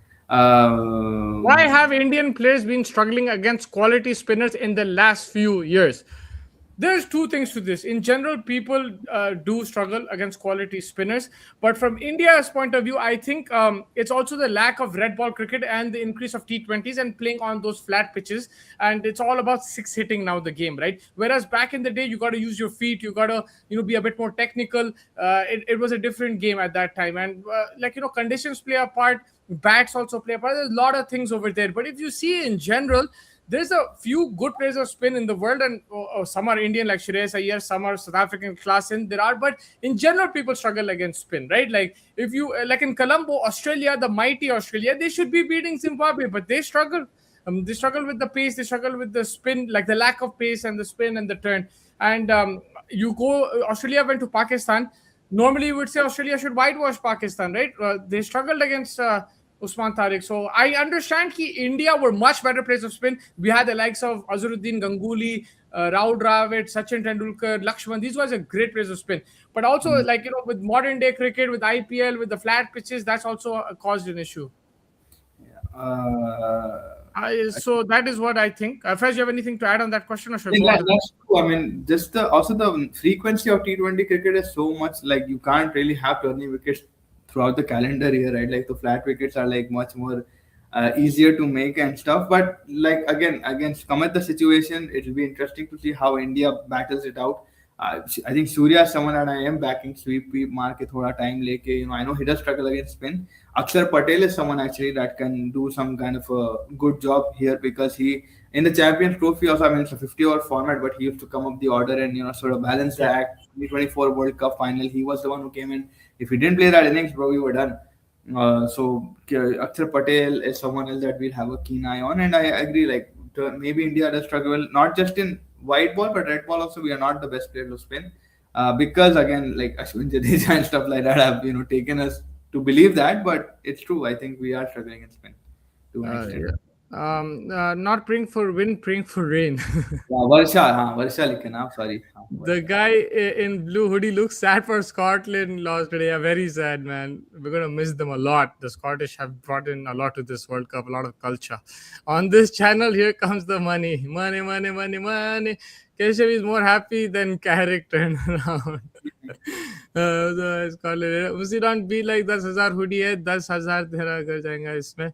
Why have Indian players been struggling against quality spinners in the last few years? There's two things to this. In general, people do struggle against quality spinners, but from India's point of view, I think it's also the lack of red ball cricket and the increase of T20s and playing on those flat pitches. And it's all about six hitting now the game, right? Whereas back in the day, you got to use your feet, you got to be a bit more technical. It was a different game at that time, and conditions play a part. Bats also play a part. There's a lot of things over there, but if you see in general, there's a few good players of spin in the world, and some are Indian like Shreyas Iyer, some are South African class in there are, but in general, people struggle against spin, right? Like if you like in Colombo, Australia, the mighty Australia, they should be beating Zimbabwe, but they struggle. They struggle with the pace, they struggle with the spin, like the lack of pace and the spin and the turn. And you go, Australia went to Pakistan. Normally, you would say Australia should whitewash Pakistan, right? They struggled against Usman Tariq. So I understand that India were much better players of spin. We had the likes of Azharuddin Ganguly, Rahul Dravid, Sachin Tendulkar, Lakshman. These guys are great players of spin. But also, with modern day cricket, with IPL, with the flat pitches, that's also caused an issue. So that is what I think. Faiz, you have anything to add on that question, or should I go on to the That's true. I mean, just the frequency of T20 cricket is so much like you can't really have turning wickets throughout the calendar year, right? Like the flat wickets are like much more easier to make and stuff. But like against come at the situation, it will be interesting to see how India battles it out. I think Surya is someone that I am backing sweep मार के थोड़ा time लेके I know he does struggle against spin. Akshar Patel is someone actually that can do some kind of a good job here because he in the Champions Trophy also I mean it's a 50-over format but he used to come up the order and sort of balance the act. 2024 World Cup final he was the one who came in. If he didn't play that innings, bro, we were done. So Akshar Patel is someone else that we'll have a keen eye on, and I agree. Like maybe India does struggle not just in white ball but red ball also. We are not the best players to spin because again, like Ashwin Jadeja and stuff like that have taken us to believe that, but it's true. I think we are struggling in spin to an extent. yeah. Not praying for wind, praying for rain. Varsha लिखे ना sorry. The guy in blue hoodie looks sad for Scotland lost today. Yeah, very sad, man. We're gonna miss them a lot. The Scottish have brought in a lot to this World Cup, a lot of culture. On this channel, here comes the money, money, money, money, money. Keshav is more happy than Carrick turned around. Scotland. Usi don't be like 10,000 hoodie है 10,000 तेरा कर जाएगा इसमें.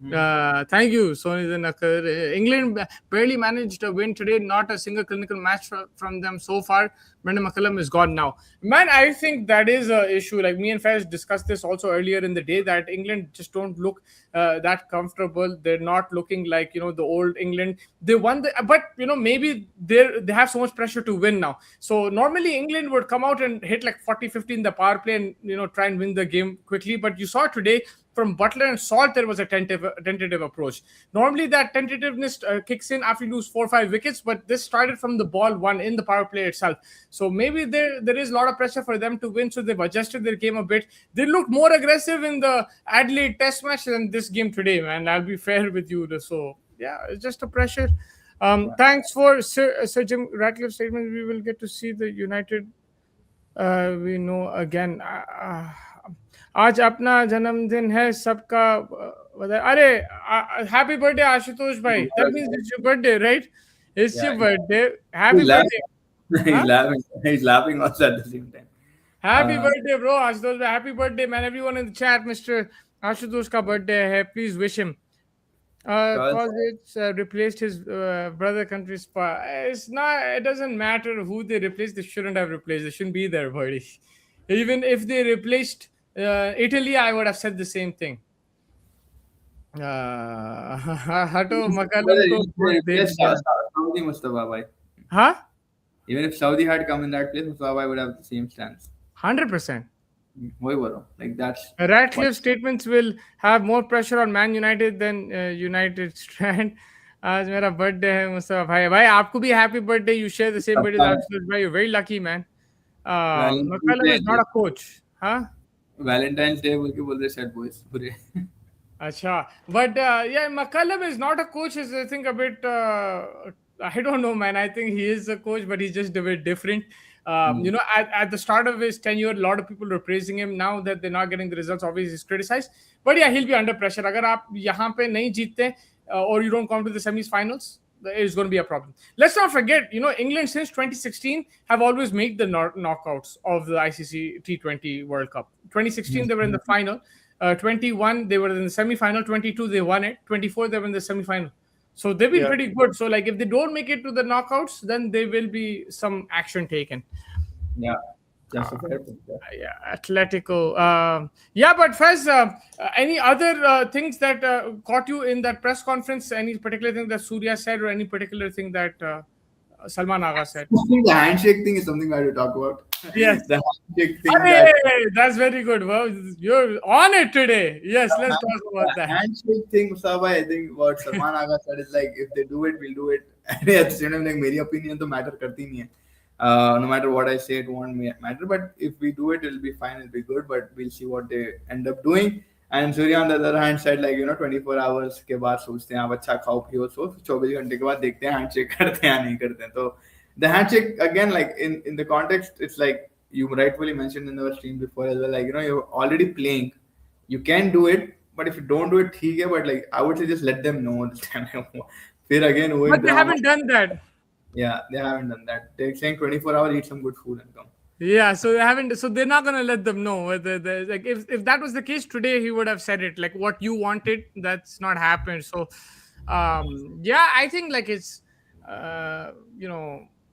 Thank you, Sony Nakar. England barely managed a win today. Not a single clinical match from them so far. Brendan McCullum is gone now. Man, I think that is a issue. Like me and Faiz discussed this also earlier in the day that England just don't look that comfortable. They're not looking like the old England. They won but maybe they have so much pressure to win now. So normally England would come out and hit like 40-50 in the power play and try and win the game quickly. But you saw today from Butler and Salt, there was a tentative approach. Normally, that tentativeness kicks in after you lose 4 or 5 wickets, but this started from the ball one in the power play itself. So maybe there is a lot of pressure for them to win. So they've adjusted their game a bit. They looked more aggressive in the Adelaide Test match than this game today, man. I'll be fair with you. So yeah, it's just a pressure. Thanks for Sir Jim Ratcliffe's statement. We will get to see the United. We know again. आज अपना जन्मदिन है सबका अरे happy birthday Ashutosh भाई that means it's your birthday, right? It's your birthday. Happy birthday. He's laughing also at the same time. Happy birthday, bro. Ashutosh bhai, happy birthday, man. Everyone in the chat, Mr. Ashutosh ka birthday hai. Please wish him. Because it's replaced his brother country spa. It's not. It doesn't matter who they replaced. They shouldn't have replaced. They shouldn't be there, buddy. Even if they replaced Italy, I would have said the same thing. Hato McCullum ko Saudi Mustafa bhai. Huh? Even if Saudi had come in that place, Mustafa bhai would have the same stance. 100%. Like that's Ratcliffe's statements will have more pressure on Man United than United Strand. आज मेरा birthday है मुस्तफा भाई भाई आपको भी happy birthday you share the same birthday as भाई you very lucky man McCullum is not a coach हाँ Valentine's Day बोल के बोल रहे sad boys पूरे अच्छा but yeah McCullum is not a coach is I think a bit I don't know man I think he is a coach but he's just a bit different at the start of his tenure a lot of people were praising him now that they're not getting the results obviously he's criticized but yeah he'll be under pressure अगर आप यहाँ पे नहीं जीतते or you don't come to the semi-finals, it's going to be a problem. Let's not forget, England since 2016 have always made the knockouts of the ICC T20 World Cup. 2016 they were in the final. 21 they were in the semi-final. 22 they won it. 24 they were in the semi-final. So they've been pretty good. So like if they don't make it to the knockouts, then there will be some action taken. Yeah. Atletico. But Faz, any other things that caught you in that press conference? Any particular thing that Surya said, or any particular thing that Salman Agha said? I think the handshake thing is something I had to talk about. Yes, the handshake thing. That's very good. Well, you're on it today. Yes, let's talk about that. Handshake thing, Mustafa. I think what Salman Agha said is like, if they do it, we'll do it. At the same time, like, my opinion to matter करती नहीं है. No matter what I say, it won't matter. But if we do it, it'll be fine. It'll be good. But we'll see what they end up doing. And Surya on the other hand said 24 hours के बाद सोचते हैं आप अच्छा खाओ पियो सो 24 घंटे के बाद देखते हैं handshake करते हैं या नहीं करते हैं. So the handshake again, like in the context, it's like you rightfully mentioned in our stream before as well. Like you're already playing, you can do it. But if you don't do it, ठीक है. But like I would say just let them know this time. फिर again but they haven't done that. Yeah, they haven't done that. They're saying 24 hours, eat some good food and come. Yeah, so they haven't. So they're not gonna let them know whether like if that was the case today, he would have said it. Like what you wanted, that's not happened. So, I think like it's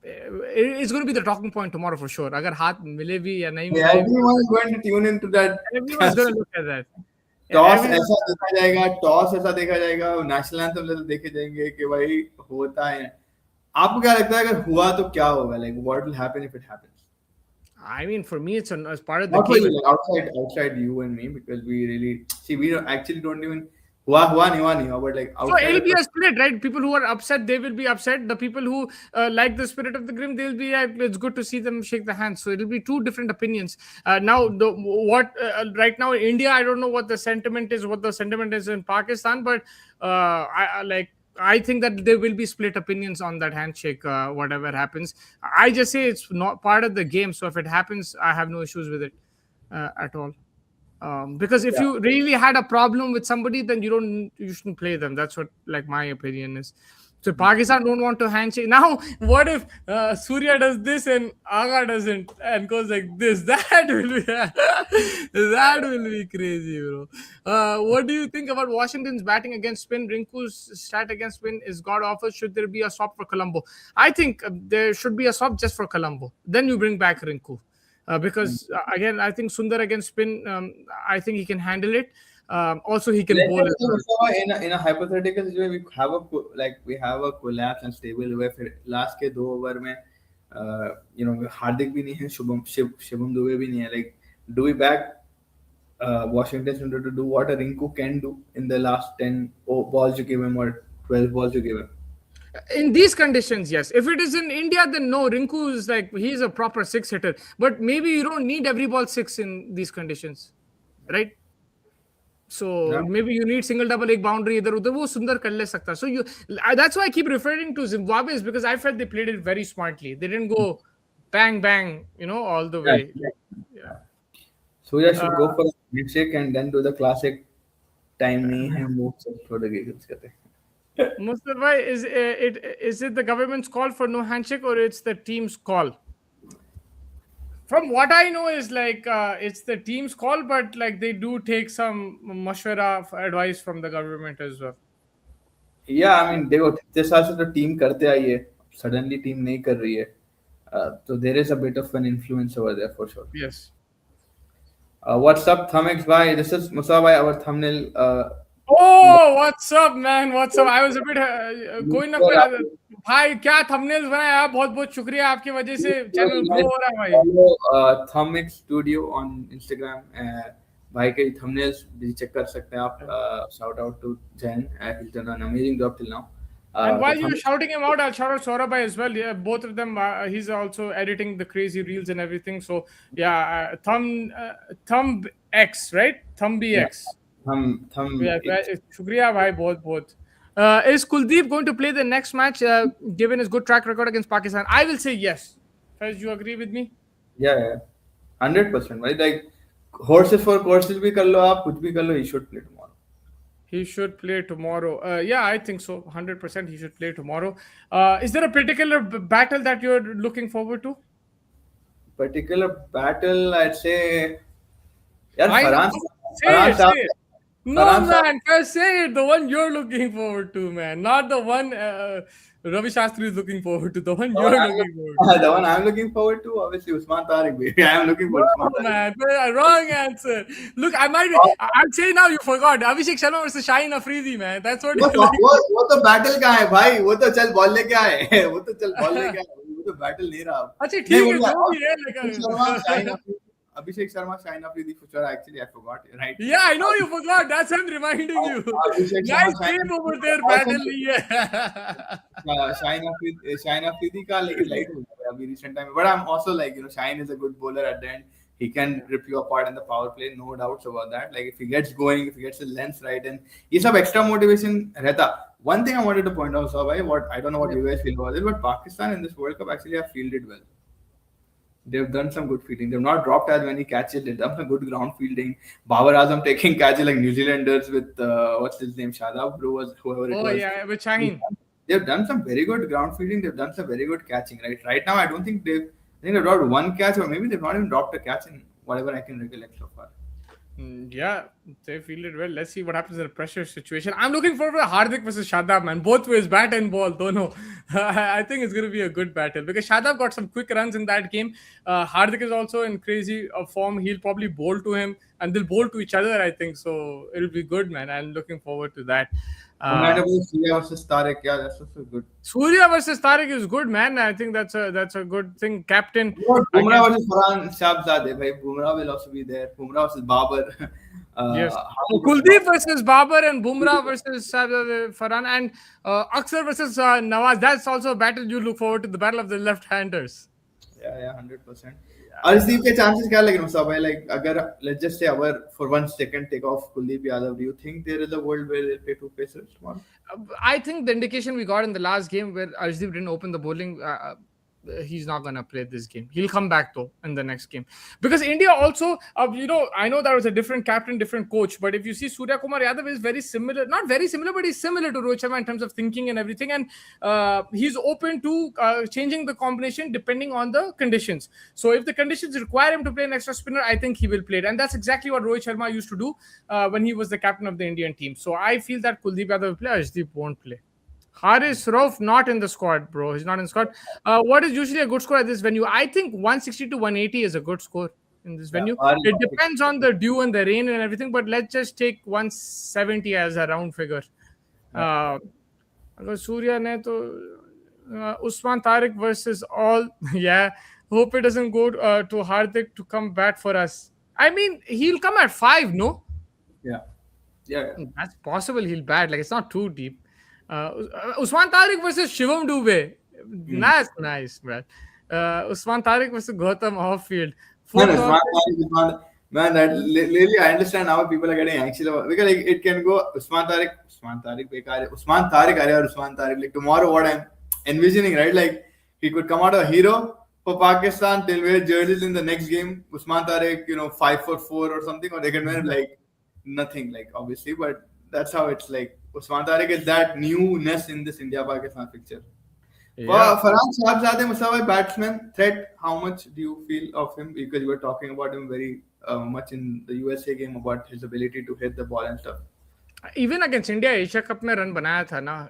it's going to be the talking point tomorrow for sure. अगर हाथ मिले भी या नहीं मिले. Everyone is going to tune into that. Everyone's going to look at that. Toss ऐसा देखा जाएगा नेशनल एंथम देखे जाएंगे कि भाई होता है. आपको क्या लगता है अगर हुआ तो क्या होगा? Like what will happen if it happens? I mean, for me, it's as part of the not game. Like outside you and me, because we really see we actually don't even hua nahi, but like so it'll be a split, right? People who are upset, they will be upset. The people who like the spirit of the game, they'll be it's good to see them shake the hands. So it'll be two different opinions. Now right now in India, I don't know what the sentiment is in Pakistan, but I think that there will be split opinions on that handshake, whatever happens. I just say it's not part of the game. So if it happens, I have no issues with it at all. Because if you really had a problem with somebody, then you shouldn't play them. That's what like my opinion is. So Pakistan don't want to handshake. Now, what if Surya does this and Aga doesn't and goes like this? That will be that will be crazy, bro. What do you think about Washington's batting against spin? Rinku's stat against spin is god awful. Should there be a swap for Colombo? I think there should be a swap just for Colombo. Then you bring back Rinku. Because again, I think Sundar against spin, I think he can handle it. Also, he can Let's bowl just as say, well. Mustafa, in a hypothetical situation, we have a collapse and stable हुए फिर last के 2 over में हार्दिक भी नहीं है शुभम दुबे भी नहीं है like do we back Washington Sundar to do what a Rinku can do in the last 10 balls you give him or 12 balls you give him? In these conditions, yes. If it is in India, then no. Rinku is like he's a proper six hitter. But maybe you don't need every ball six in these conditions, right? So Yeah. maybe you need single double एक boundary इधर उधर वो सुंदर कर ले सकता. So that's why I keep referring to Zimbabwe is because I felt they played it very smartly. They didn't go bang bang, all the Yeah. way. Yeah. Surya Uh, should go for a handshake and then do the classic time नहीं है move सब थोड़े giggles करते हैं. Mustafa, is it the government's call for no handshake or it's the team's call? From what I know is like it's the team's call, but like they do take some mashwara advice from the government as well. Yeah, I mean देखो इतने साल से तो team करते आई है suddenly team नहीं कर रही है तो there is a bit of an influence over there for sure. Yes. What's up, Thamix bhai? This is Musa bhai, our thumbnail. Oh, what's up, man? What's up? I was a bit कोई ना So, कोई भाई क्या thumbnails बनाए आप बहुत बहुत शुक्रिया आपकी वजह से चैनल ग्रो हो रहा है भाई. follow Thamix Studio on Instagram. भाई के thumbnails भी check कर सकते हैं आप. Shout out to Jen. He's done an amazing job till now. And तो while you're Thamix- shouting him out, I'll shout out Saurabh as well. Yeah, both of them. He's also editing the crazy reels and everything. So yeah, thumb X, right? Thumb yeah, BX. thumb. Yeah, shukriya bhai, both both. Is Kuldeep going to play the next match given his good track record against Pakistan? I will say yes. Faiz, you agree with me? Yeah, 100%. Right, like horses for courses भी कर लो आप कुछ भी कर लो. He should play tomorrow. He should play tomorrow. Yeah, I think so. 100% he should play tomorrow. Is there a particular battle that you're looking forward to? Particular battle, I'd say. यार I know. Farhan Say Farhan it, say साहब it. No, Farhan साहब man. First say it. The one you're looking forward to, man. Not the one Ravi Shastri is looking forward to. The one the you're one I'm looking forward to. the one I'm looking forward to, obviously Usman Tariq bhai. I'm looking No, for Usman Tariq. man. Wrong answer. Look, I might be. I'll say now you forgot. Abhishek Sharma versus Shaheen Afridi, man. That's what you're looking वो तो battle का है भाई. वो तो चल ball लेके आए. वो तो चल बॉल लेके आए. वो तो बैटल नहीं रहा. अच्छा नहीं ठीक है बोला जो भी है Abhishek Sharma Shaheen Afridi for sure. Actually I forgot. Right. Yeah, I know you forgot. That's him reminding you. Abhishek Nice Sharma game over there, Also- battle नहीं है. Shaheen Afridi का लेकिन लाइट हो गया अभी recent time में. But I'm also like Shaheen is a good bowler at the end. He can rip you apart in the power play, no doubts about that. Like if he gets going, if he gets his length right, and ये सब extra motivation रहता. One thing I wanted to point out, Sabai, I don't know what you guys feel about it, but Pakistan in this World Cup actually have fielded well. They've done some good fielding. They've not dropped as many catches. They've done some good ground fielding. Babar Azam taking catches like New Zealanders with what's his name, Shadab, whoever it Oh was. yeah, with Shaheen. They've done some very good ground fielding. They've done some very good catching. Right now, I don't think I think they've dropped one catch, or maybe they've not even dropped a catch in whatever I can recollect so far. Yeah, they fielded well. Let's see what happens in a pressure situation. I'm looking forward to Hardik versus Shadab, man. Both ways, bat and ball. Don't know. I think it's going to be a good battle because Shadab got some quick runs in that game. Hardik is also in crazy form. He'll probably bowl to him and they'll bowl to each other, I think. So it'll be good, man. I'm looking forward to that. Surya versus Tariq, yeah, that's also good. Surya versus Tariq is good, man. I think that's a good thing. Captain. Bumrah versus Farhan Shahzadeh, bhai. Bumrah will also be there. Bumrah versus Babar. Yes. Kuldeep versus Babar and Bumrah versus Farhan and Aksar versus Nawaz. That's also a battle you look forward to. The battle of the left-handers. Yeah, 100%. Arshdeep के chances क्या लग रहे हैं मुसाफ भाई? Like अगर let's just say for 1 second take off Kuldeep Yadav, do you think there is a world where they'll play 2 pacers tomorrow? I think the indication we got in the last game where Arshdeep didn't open the bowling, he's not gonna play this game. He'll come back though in the next game because India also, I know that was a different captain, different coach, but if you see Surya Kumar Yadav is very similar, not very similar, but he's similar to Rohit Sharma in terms of thinking and everything, and he's open to changing the combination depending on the conditions. So if the conditions require him to play an extra spinner, I think he will play it, and that's exactly what Rohit Sharma used to do when he was the captain of the Indian team. So I feel that Kuldeep Yadav will play, Arshdeep won't play. Haris Rauf not in the squad, bro. He's not in the squad. What is usually a good score at this venue? I think 160 to 180 is a good score in this venue. It depends on the dew and the rain and everything, but let's just take 170 as a round figure. अगर सूर्या ने तो Usman Tariq versus all, yeah. Hope it doesn't go to Hardik to come bat for us. I mean, he'll come at 5, no? Yeah. Yeah. That's possible. He'll bat. Like, it's not too deep. Usman Tariq versus Shivam Dubey. That's nice, bro. Usman Tariq versus Gautam off field. Man, Usman Tariq is not. Man, that really I understand how people are getting anxious about, because like, it can go Usman Tariq, bekar hai. Usman Tariq, or Usman Tariq. Like tomorrow, what I'm envisioning, right? Like he could come out a hero for Pakistan. They'll wear jerseys in the next game. Usman Tariq, 5'4" or something, or they can wear like nothing, like obviously, but that's how it's like. Usman Tariq is that newness in this India-Pakistan picture. Yeah. Farhan Shahzadeh Musawi, batsman threat. How much do you feel of him? Because you were talking about him very much in the USA game about his ability to hit the ball and stuff. Even against India, Asia Cup में run बनाया था ना.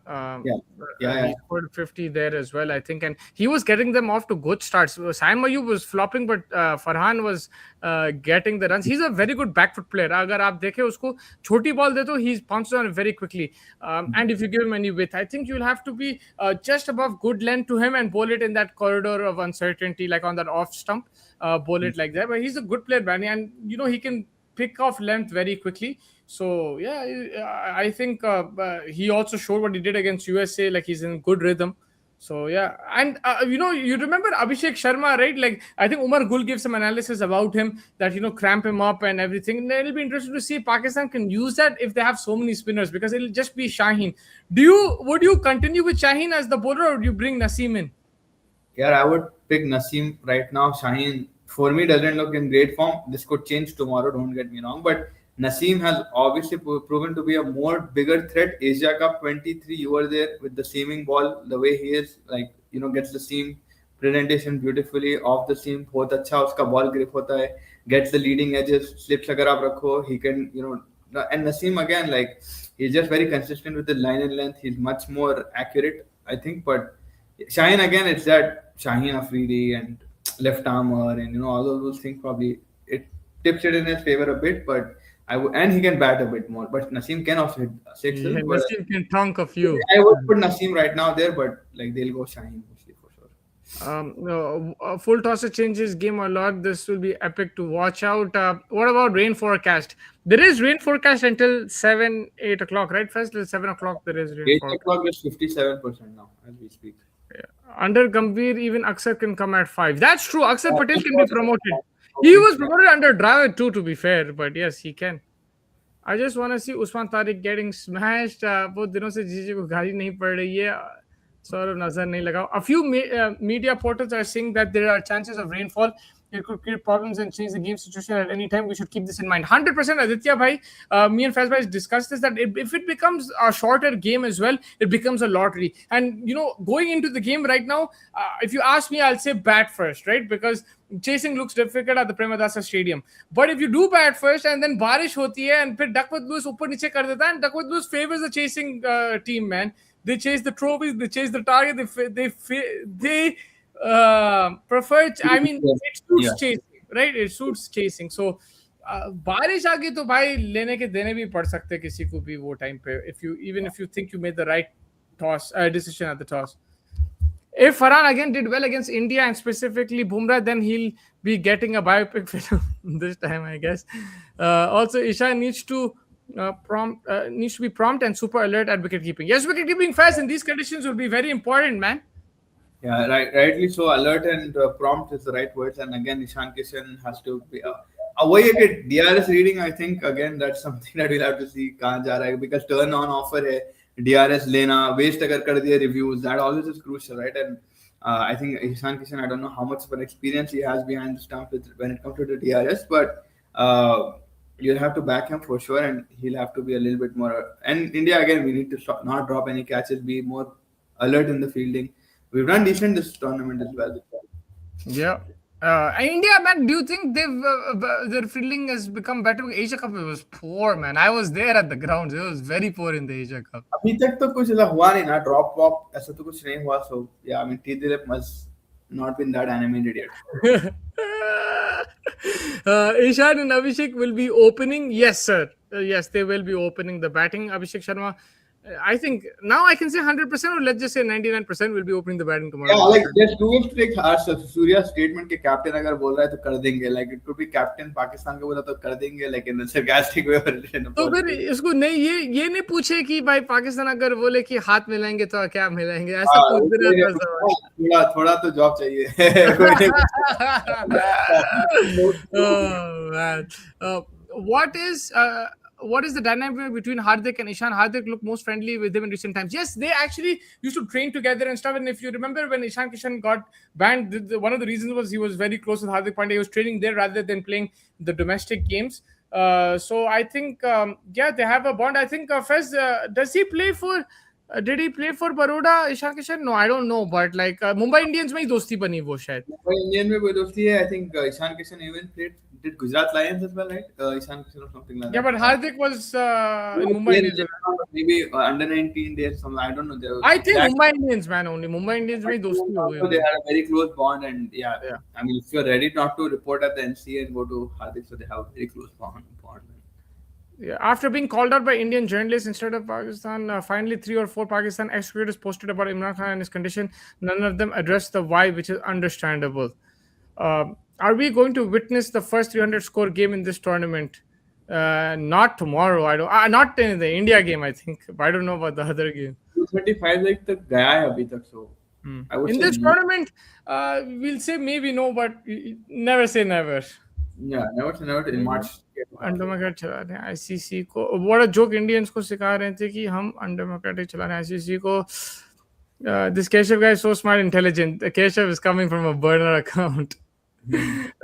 He scored 50 there as well, I think, and he was getting them off to good starts. Saim Ayub was flopping, but Farhan was getting the runs. He's a very good back foot player. अगर आप देखें उसको छोटी ball दे तो he pounces on it very quickly. And if you give him any width, I think you'll have to be just above good length to him and bowl it in that corridor of uncertainty, like on that off stump, bowl it like that. But he's a good player, Bani, and he can pick off length very quickly. So yeah, I think he also showed what he did against USA. Like he's in good rhythm. So yeah, and you remember Abhishek Sharma, right? Like I think Umar Gul gave some analysis about him that cramp him up and everything. And it'll be interesting to see if Pakistan can use that if they have so many spinners, because it'll just be Shaheen. Would you continue with Shaheen as the bowler, or would you bring Naseem in? Yeah, I would pick Naseem right now. Shaheen for me doesn't look in great form. This could change tomorrow. Don't get me wrong, but Naseem has obviously proven to be a more bigger threat. Asia Cup 23, you were there with the seaming ball, the way he is, like, gets the seam presentation beautifully off the seam. बहुत अच्छा उसका ball grip होता है, gets the leading edges, slips अगर आप रखो, he can, and Naseem again, like, he's just very consistent with the line and length. He's much more accurate, I think, but Shaheen again, it's that Shaheen Afridi and left armor and, all of those things probably, it tips it in his favor a bit, but and he can bat a bit more, but Naseem can also hit sixes. Yeah, Naseem can tonk a few. I would put Naseem right now there, but like they'll go Shaheen mostly for sure. Full tosser changes game a lot. This will be epic to watch out. What about rain forecast? There is rain forecast until 8 o'clock, right? First, till 7 o'clock there is rain 8 forecast. o'clock is 57% now as we speak. Yeah. Under Gambhir, even Aksar can come at 5. That's true. Aksar Patel can be promoted. He was promoted under Dravid too, to be fair, but yes, he can. I just want to see Usman Tariq getting smashed. बहुत दिनों से जीजी को गाली नहीं पड़ रही है. Sort of nazar nahi lagao. A few media portals are saying that there are chances of rainfall. It could create problems and change the game situation at any time. We should keep this in mind. 100% Aditya bhai, me and Faz bhai discussed this, that if it becomes a shorter game as well, it becomes a lottery. And, going into the game right now, if you ask me, I'll say bat first, right? Because chasing looks difficult at the Premadasa Stadium. But if you do bat first and then barish hoti hai and फिर Duckworth Lewis ऊपर नीचे कर देता है, and Duckworth Lewis favors the chasing team, man. They chase the trophies, they chase the target, they prefer. I mean, it suits chasing, right? It suits chasing. So बारिश आ गई तो भाई लेने के देने भी पड़ सकते हैं किसी को भी वो टाइम पे. Even if you think you made the right decision at the toss. If Farhan again did well against India and specifically Bumrah, then he'll be getting a biopic film this time, I guess. Also, Isha needs to be prompt and super alert at wicket keeping. Yes, wicket keeping fast in these conditions will be very important, man. Yeah, rightly so. Alert and prompt is the right words. And again, Ishan Kishan has to be away at DRS reading. I think again that's something that we'll have to see. Kahan ja raha hai, because turn on offer hai. DRS lena, waste agar kar diye reviews, that always is crucial, right? And I think Ishan Kishan, I don't know how much of an experience he has behind the stump when it comes to the DRS, but you'll have to back him for sure, and he'll have to be a little bit more. And India again, we need to not drop any catches, be more alert in the fielding. We've done decent this tournament as well. Yeah. India, man, do you think their fielding has become better? Asia Cup, it was poor, man. I was there at the grounds. It was very poor in the Asia Cup. अभी तक तो कुछ ऐसा हुआ नहीं ना, drop वॉप ऐसा तो कुछ नहीं हुआ. So yeah, I mean T Dilip must not been that animated yet. Ishan and Abhishek will be opening. Yes, sir. Yes, they will be opening the batting. Abhishek Sharma, I think now I can say 100%, or let's just say 99% will be opening the batting tomorrow. Yeah, like there's two ways to take Surya statement के captain अगर बोल रहा है तो कर देंगे. Like it could be captain Pakistan का बोला तो कर देंगे, like in a sarcastic way. तो फिर इसको नहीं, ये नहीं पूछे कि भाई पाकिस्तान अगर बोले कि हाथ मिलाएंगे तो क्या मिलाएंगे, ऐसा पूछ रहा था. थोड़ा तो जॉब चाहिए. Oh man. What is the dynamic between Hardik and Ishan? Hardik looked most friendly with him in recent times. Yes, they actually used to train together and stuff. And if you remember when Ishan Kishan got banned, one of the reasons was he was very close with Hardik Pandya. He was training there rather than playing the domestic games. So I think, yeah, they have a bond. I think Fez, does he play for? Did he play for Baroda, Ishan Kishan? No, I don't know. But like Mumbai Indians में ही दोस्ती बनी वो शायद. Mumbai Indian में कोई दोस्ती है. I think Ishan Kishan even did Gujarat Lions as well, right? Ishan Kishan or something like that. Yeah, but Hardik was in Mumbai Indians. Maybe under 19 days, something. I don't know. I think Mumbai Indians, man, only Mumbai Indians में ही दोस्ती हो गई. They had a very close bond, and yeah. I mean, if you're ready not to report at the NCA and go to Hardik, so they have a very close bond. Yeah, after being called out by Indian journalists instead of Pakistan, finally 3 or 4 Pakistan ex-cricketers posted about Imran Khan and his condition. None of them addressed the why, which is understandable. Are we going to witness the first 300 score game in this tournament? Not tomorrow. I don't. Not in the India game, I think. But I don't know about the other game. 235 like तक गया है अभी तक, so I would in say this tournament, we'll say maybe no, but never say never. Yeah, never say never in March. अंडरमैकेट चला रहे हैं ICC को. बड़ा जोक इंडियंस को सिखा रहे थे कि हम अंडरमैकेट चला रहे हैं आईसीसी को. This Keshav guy is so smart, intelligent. Keshav is coming from a burner account.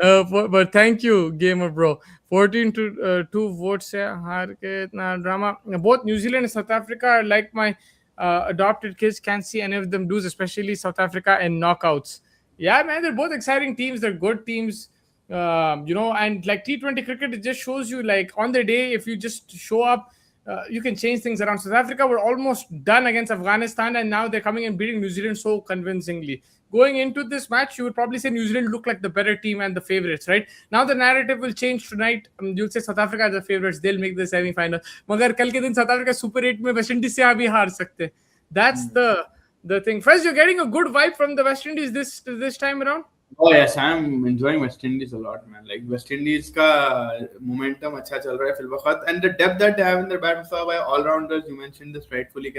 But thank you, gamer bro. 14 to 2 votes से हार के इतना drama. Both New Zealand and South Africa are like my adopted kids. Can't see any of them lose, especially South Africa in knockouts. Yeah, man, they're both exciting teams. They're good teams. And like T20 cricket, it just shows you like on the day, if you just show up, you can change things around. South Africa were almost done against Afghanistan, and now they're coming and beating New Zealand so convincingly. Going into this match, you would probably say New Zealand look like the better team and the favorites, right? Now the narrative will change tonight. You'll say South Africa are the favorites. They'll make the semi-final. Magar kal ke din South Africa Super 8 mein West Indies se abhi haar sakte. That's the thing. First, you're getting a good vibe from the West Indies this time around. Oh yes, I'm enjoying West Indies a lot, man. Like West Indies का momentum अच्छा चल रहा है फिलवक़त, and the depth that they have in their batting by all-rounders. You mentioned this rightfully,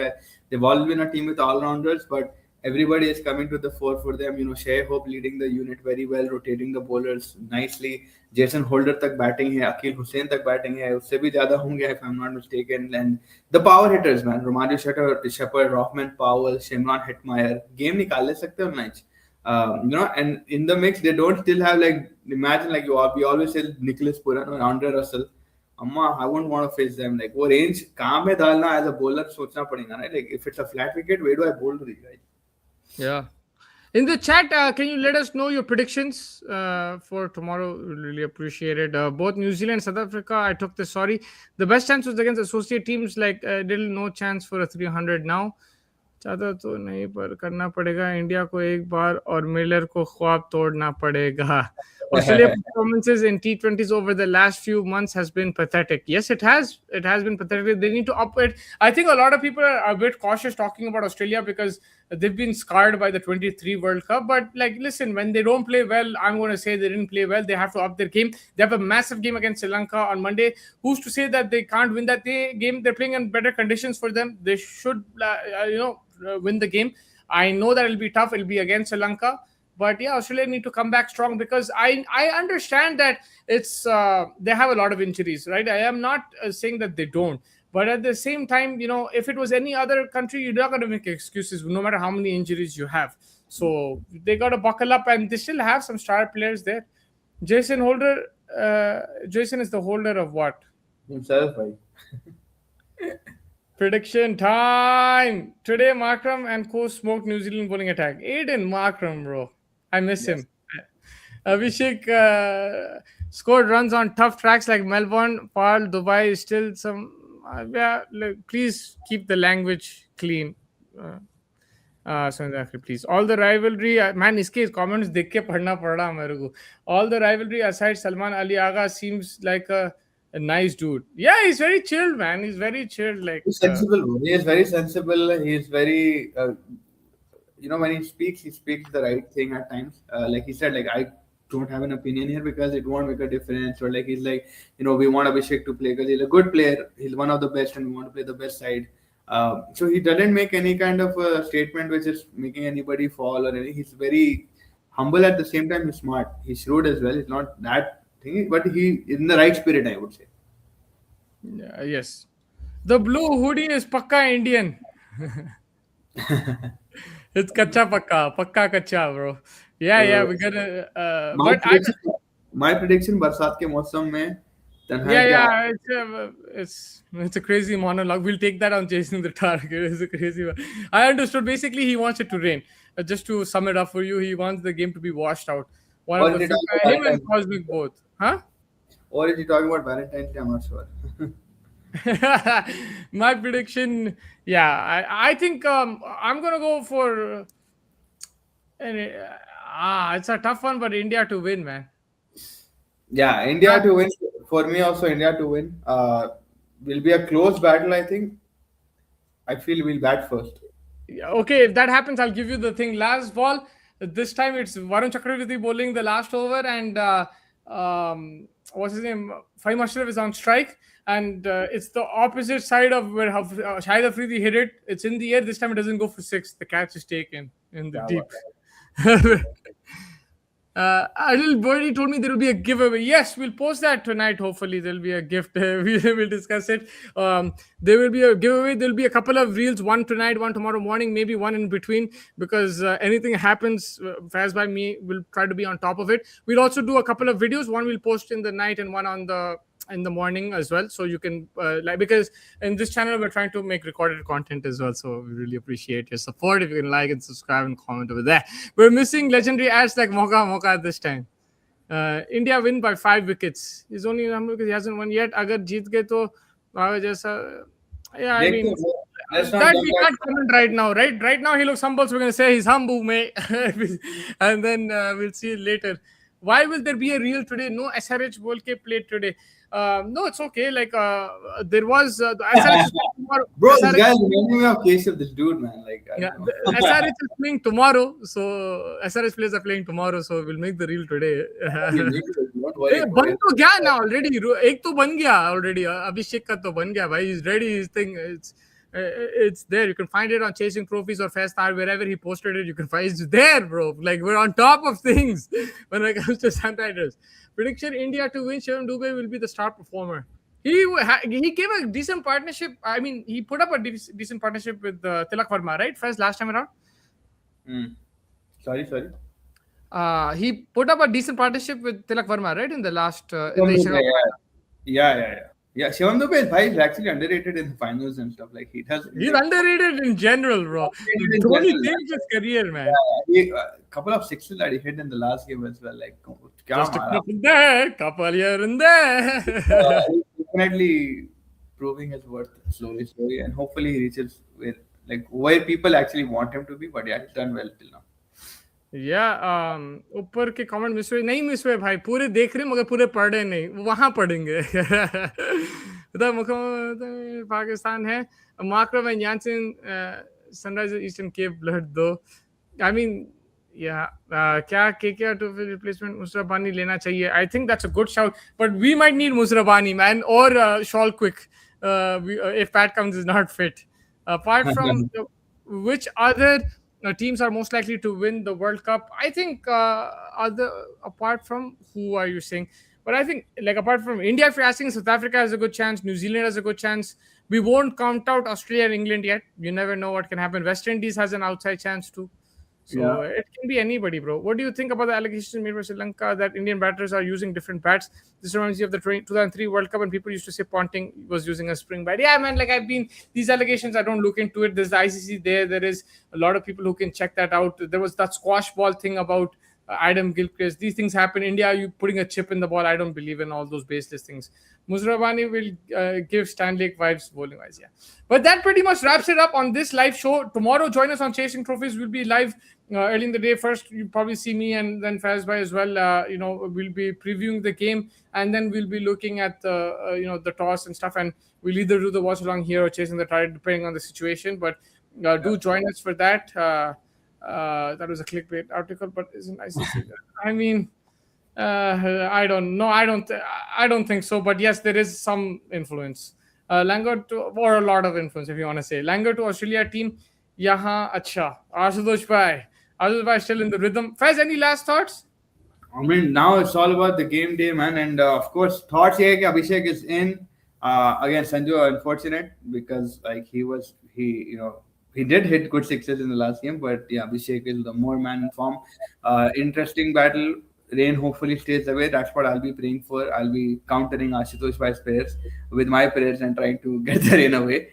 they've always been a team with all-rounders, but everybody is coming to the fore for them. Shai Hope leading the unit very well, rotating the bowlers nicely. Jason Holder तक batting है, Akil Hussain तक batting है, उससे भी ज़्यादा होंगे if I'm not mistaken. And the power hitters, man, Romario Shepherd, Rothman Powell, Shimron Hetmeyer, game निकाल ले सकते हैं match. And in the mix, they don't still have like, imagine like we always say Nicholas Puran or Andre Russell. I wouldn't want to face them. Like, वो range कहाँ में डालना as a bowler सोचना पड़ेगा, right? Like, if it's a flat wicket, where do I bowl to these guys? Yeah. In the chat, can you let us know your predictions for tomorrow? We'll really appreciate it. Both New Zealand and South Africa, I took this. Sorry. The best chance was against associate teams, like little no chance for a 300 now. चाहता तो नहीं, पर करना पड़ेगा India को एक बार, और Miller को ख्वाब तोड़ना पड़ेगा. Australia performances in T20s over the last few months has been pathetic. Yes, it has been pathetic. They need to up it. I think a lot of people are a bit cautious talking about Australia because they've been scarred by the 23 World Cup. But like, listen, when they don't play well, I'm going to say they didn't play well. They have to up their game. They have a massive game against Sri Lanka on Monday. Who's to say that they can't win that game? They're playing in better conditions for them. They should, win the game. I know that it'll be tough. It'll be against Sri Lanka. But yeah, Australia need to come back strong, because I understand that it's they have a lot of injuries, right? I am not saying that they don't. But at the same time, if it was any other country, you're not going to make excuses no matter how many injuries you have. So they got to buckle up, and they still have some star players there. Jason Holder, Jason is the holder of what? himself, bhai. Prediction time. Today, Markram and co smoked New Zealand bowling attack. Aiden Markram, bro. I miss Yes. him. Abhishek scored runs on tough tracks like Melbourne, Pearl, Dubai. Still some. Yeah, please keep the language clean. So please. All the rivalry, man, इसके comments देख के पढ़ना पड़ रहा मेरे को. All the rivalry aside, Salman Ali Agha seems like a nice dude. Yeah, he's very chilled, man. He's very chilled. Like, He's sensible, bro. He is very sensible. He is very, when he speaks the right thing at times. Like he said, like I don't have an opinion here because it won't make a difference. Or like he's like, we want Abhishek to play because he's a good player. He's one of the best, and we want to play the best side. So he doesn't make any kind of a statement which is making anybody fall or anything. He's very humble at the same time. He's smart. He's shrewd as well. He's not that thing, but he in the right spirit, I would say. yes. The blue hoodie is Pakka Indian. It's Kacha Pakka Kacha, bro. Yeah, we're gonna. My But I, prediction, my prediction बरसात के मौसम में तन्हाई के yeah, it's a crazy monologue. We'll take that on chasing the target. It's a crazy one. I understood. Basically, he wants it to rain. Just to sum it up for you, he wants the game to be washed out. One of or the is he few, talking him about and Valentine's Cosmic both, huh? or is he talking about Valentine's Day? I'm not sure. My prediction, yeah, I think I'm gonna go for. It's a tough one, but India to win, man. Yeah, India to win. For me, also India to win. Will be a close battle. I think. I feel we'll bat first. Yeah, okay, if that happens, I'll give you the thing. Last ball. This time it's Varun Chakravarti bowling the last over, and what's his name? Fahim Ashraf is on strike, and it's the opposite side of where Shahid Afridi hit it. It's in the air. This time it doesn't go for six. The catch is taken in the Yeah, deep. A little birdie told me there will be a giveaway. Yes, we'll post that tonight. Hopefully, there'll be a gift. We will discuss it. There will be a giveaway. There'll be a couple of reels, one tonight, one tomorrow morning, maybe one in between, because anything happens, Faz by me will try to be on top of it. We'll also do a couple of videos. One we'll post in the night and one on the in the morning as well, so you can because in this channel we're trying to make recorded content as well, so we really appreciate your support. If you can like and subscribe and comment over there. We're missing legendary ads like Moka this time. India win by 5 wickets. He's only number because he hasn't won yet. Agar jeet gaye to jaisa, yeah, I mean Let's not that jump we back. can't comment right now. Right now he looks humble, so we're gonna say he's humble, mate. And then we'll see it later. Why will there be a reel today? No SRH ball ke played today. No, it's okay. Like there was the SRH is playing tomorrow. Bro, this SRH, guy is reminding me of case of this dude, man. Like, I yeah, don't the know. SRH is playing tomorrow. So SRH players are playing tomorrow. So we'll make the reel today. Don't worry about बन it. तो गया ना already एक तो बन गया already अभिषेक का तो बन गया भाई he's ready his thing it's there. You can find it on Chasing Trophies or Festar, wherever he posted it. You can find it's there, bro. Like we're on top of things when it comes to Sunriders. Prediction: India to win. Shivam Dubey will be the star performer. He gave a decent partnership. I mean, he put up a decent partnership with Tilak Verma, right? First last time around. Sorry. He put up a decent partnership with Tilak Verma, right? In the last in the Shivam Asian Dubey, Cup. yeah. Yeah, Shivam Dubey is actually underrated in the finals and stuff. Like he does. He's underrated in general, bro. Underrated in Dhoni general. changed his career, man. Couple of sixes that he hit in the last game as well. Like, kya Just a mara. couple there, couple here and there. He's definitely proving his worth slowly, and hopefully he reaches where people actually want him to be. But yeah, he's done well till now. या ऊपर के comment miss हुए नहीं miss हुए भाई पूरे देख रहे मगर पूरे पढ़ रहे नहीं वहां पढ़ेंगे उधर मुख्य पाकिस्तान है Markram and Janssen Sunrisers Eastern Cape blood दो आई मीन या क्या केकेआर टू रिप्लेसमेंट मुसरबानी लेना चाहिए I think that's a good shout but we might need Muzarabani man और शॉल quick if Pat Cummins is not fit apart from which other teams are most likely to win the World Cup. I think apart from who are you saying? But I think like apart from India, if you're asking, South Africa has a good chance. New Zealand has a good chance. We won't count out Australia and England yet. You never know what can happen. West Indies has an outside chance too. So it can be anybody, bro. What do you think about the allegations made by Sri Lanka that Indian batters are using different bats? This reminds me of the 2003 World Cup, and people used to say Ponting was using a spring bat. Yeah, man. Like I've been these allegations. I don't look into it. There's the ICC there. There is a lot of people who can check that out. There was that squash ball thing about Adam Gilchrist. These things happen. India, you putting a chip in the ball. I don't believe in all those baseless things. Muzrabani will give Stanley vibes bowling wise. Yeah. But that pretty much wraps it up on this live show. Tomorrow, join us on Chasing Trophies. We'll be live early in the day. First, you probably see me and then Faz Bhai as well. We'll be previewing the game and then we'll be looking at the toss and stuff. And we'll either do the watch along here or Chasing the Tide, depending on the situation. But do join us for that. That was a clickbait article, but isn't ICC? I mean, I don't know. I don't think so. But yes, there is some influence. Langer to, or a lot of influence, if you want to say. Langer to Australia team. Yaha acha. Ashutosh Bhai still in the rhythm. Faiz, any last thoughts? I mean, now it's all about the game day, man. And of course, thoughts here, Abhishek is in. Again, Sanju, unfortunate because like he did hit good sixes in the last game, but yeah, Abhishek is the more man in form. Interesting battle. Rain hopefully stays away. That's what I'll be praying for. I'll be countering Ashutosh Bhai's prayers with my prayers and trying to get the rain away.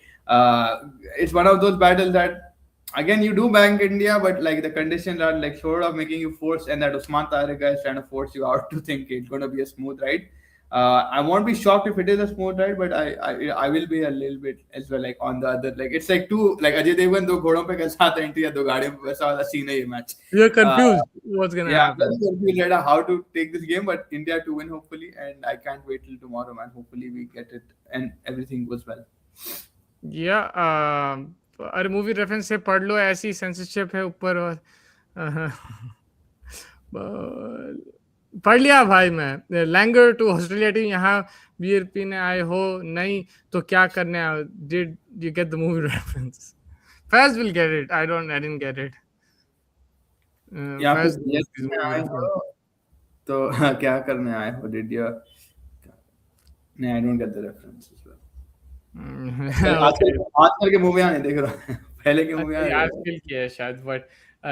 It's one of those battles that again you do bank India, but like the conditions are like sort of making you force, and that Usman Tariq guy is trying to force you out to think it's going to be a smooth ride. I won't be shocked if it is a smooth ride, but I will be a little bit as well like on the other like it's like two like Ajay Devgan दो घोड़ों पे कैसा था India दो गाड़ियों पे वैसा वाला scene है ये match. You're confused. What's gonna Yeah, happen? very confused right now how to take this game, but India to win hopefully, and I can't wait till tomorrow, man. Hopefully we get it and everything goes well. Yeah. अरे movie reference से पढ़ लो ऐसी censorship है ऊपर और पढ़ लिया भाई मैं लैंगर टू ऑस्ट्रेलिया टीम यहाँ बियर पीने आए हो नहीं तो क्या करने आए did you get the movie reference Faiz will get it I didn't get it या फिर yes में आए हो तो क्या करने आए हो did you नहीं I don't get the reference as well. आजकल के मूवी नहीं देख रहा पहले की मूवी आजकल की है शायद but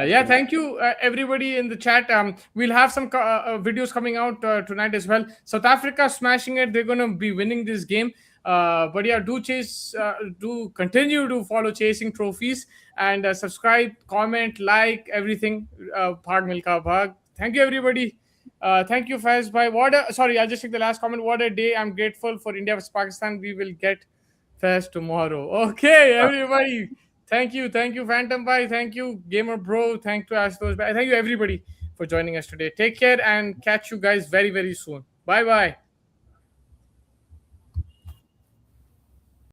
yeah, thank you everybody in the chat. We'll have some videos coming out tonight as well. South Africa smashing it. They're going to be winning this game. But yeah, do continue to follow Chasing Trophies and subscribe, comment, like everything. Bhag milka bhag. Thank you everybody. Thank you Faiz bhai. Sorry, I'll just take the last comment. What a day. I'm grateful for India vs Pakistan. We will get Faiz tomorrow. Okay, everybody. Thank you, Phantom Bhai. Thank you, Gamer Bro. Thank you, Ashutosh Bhai. Thank you, everybody, for joining us today. Take care and catch you guys very, very soon. Bye bye.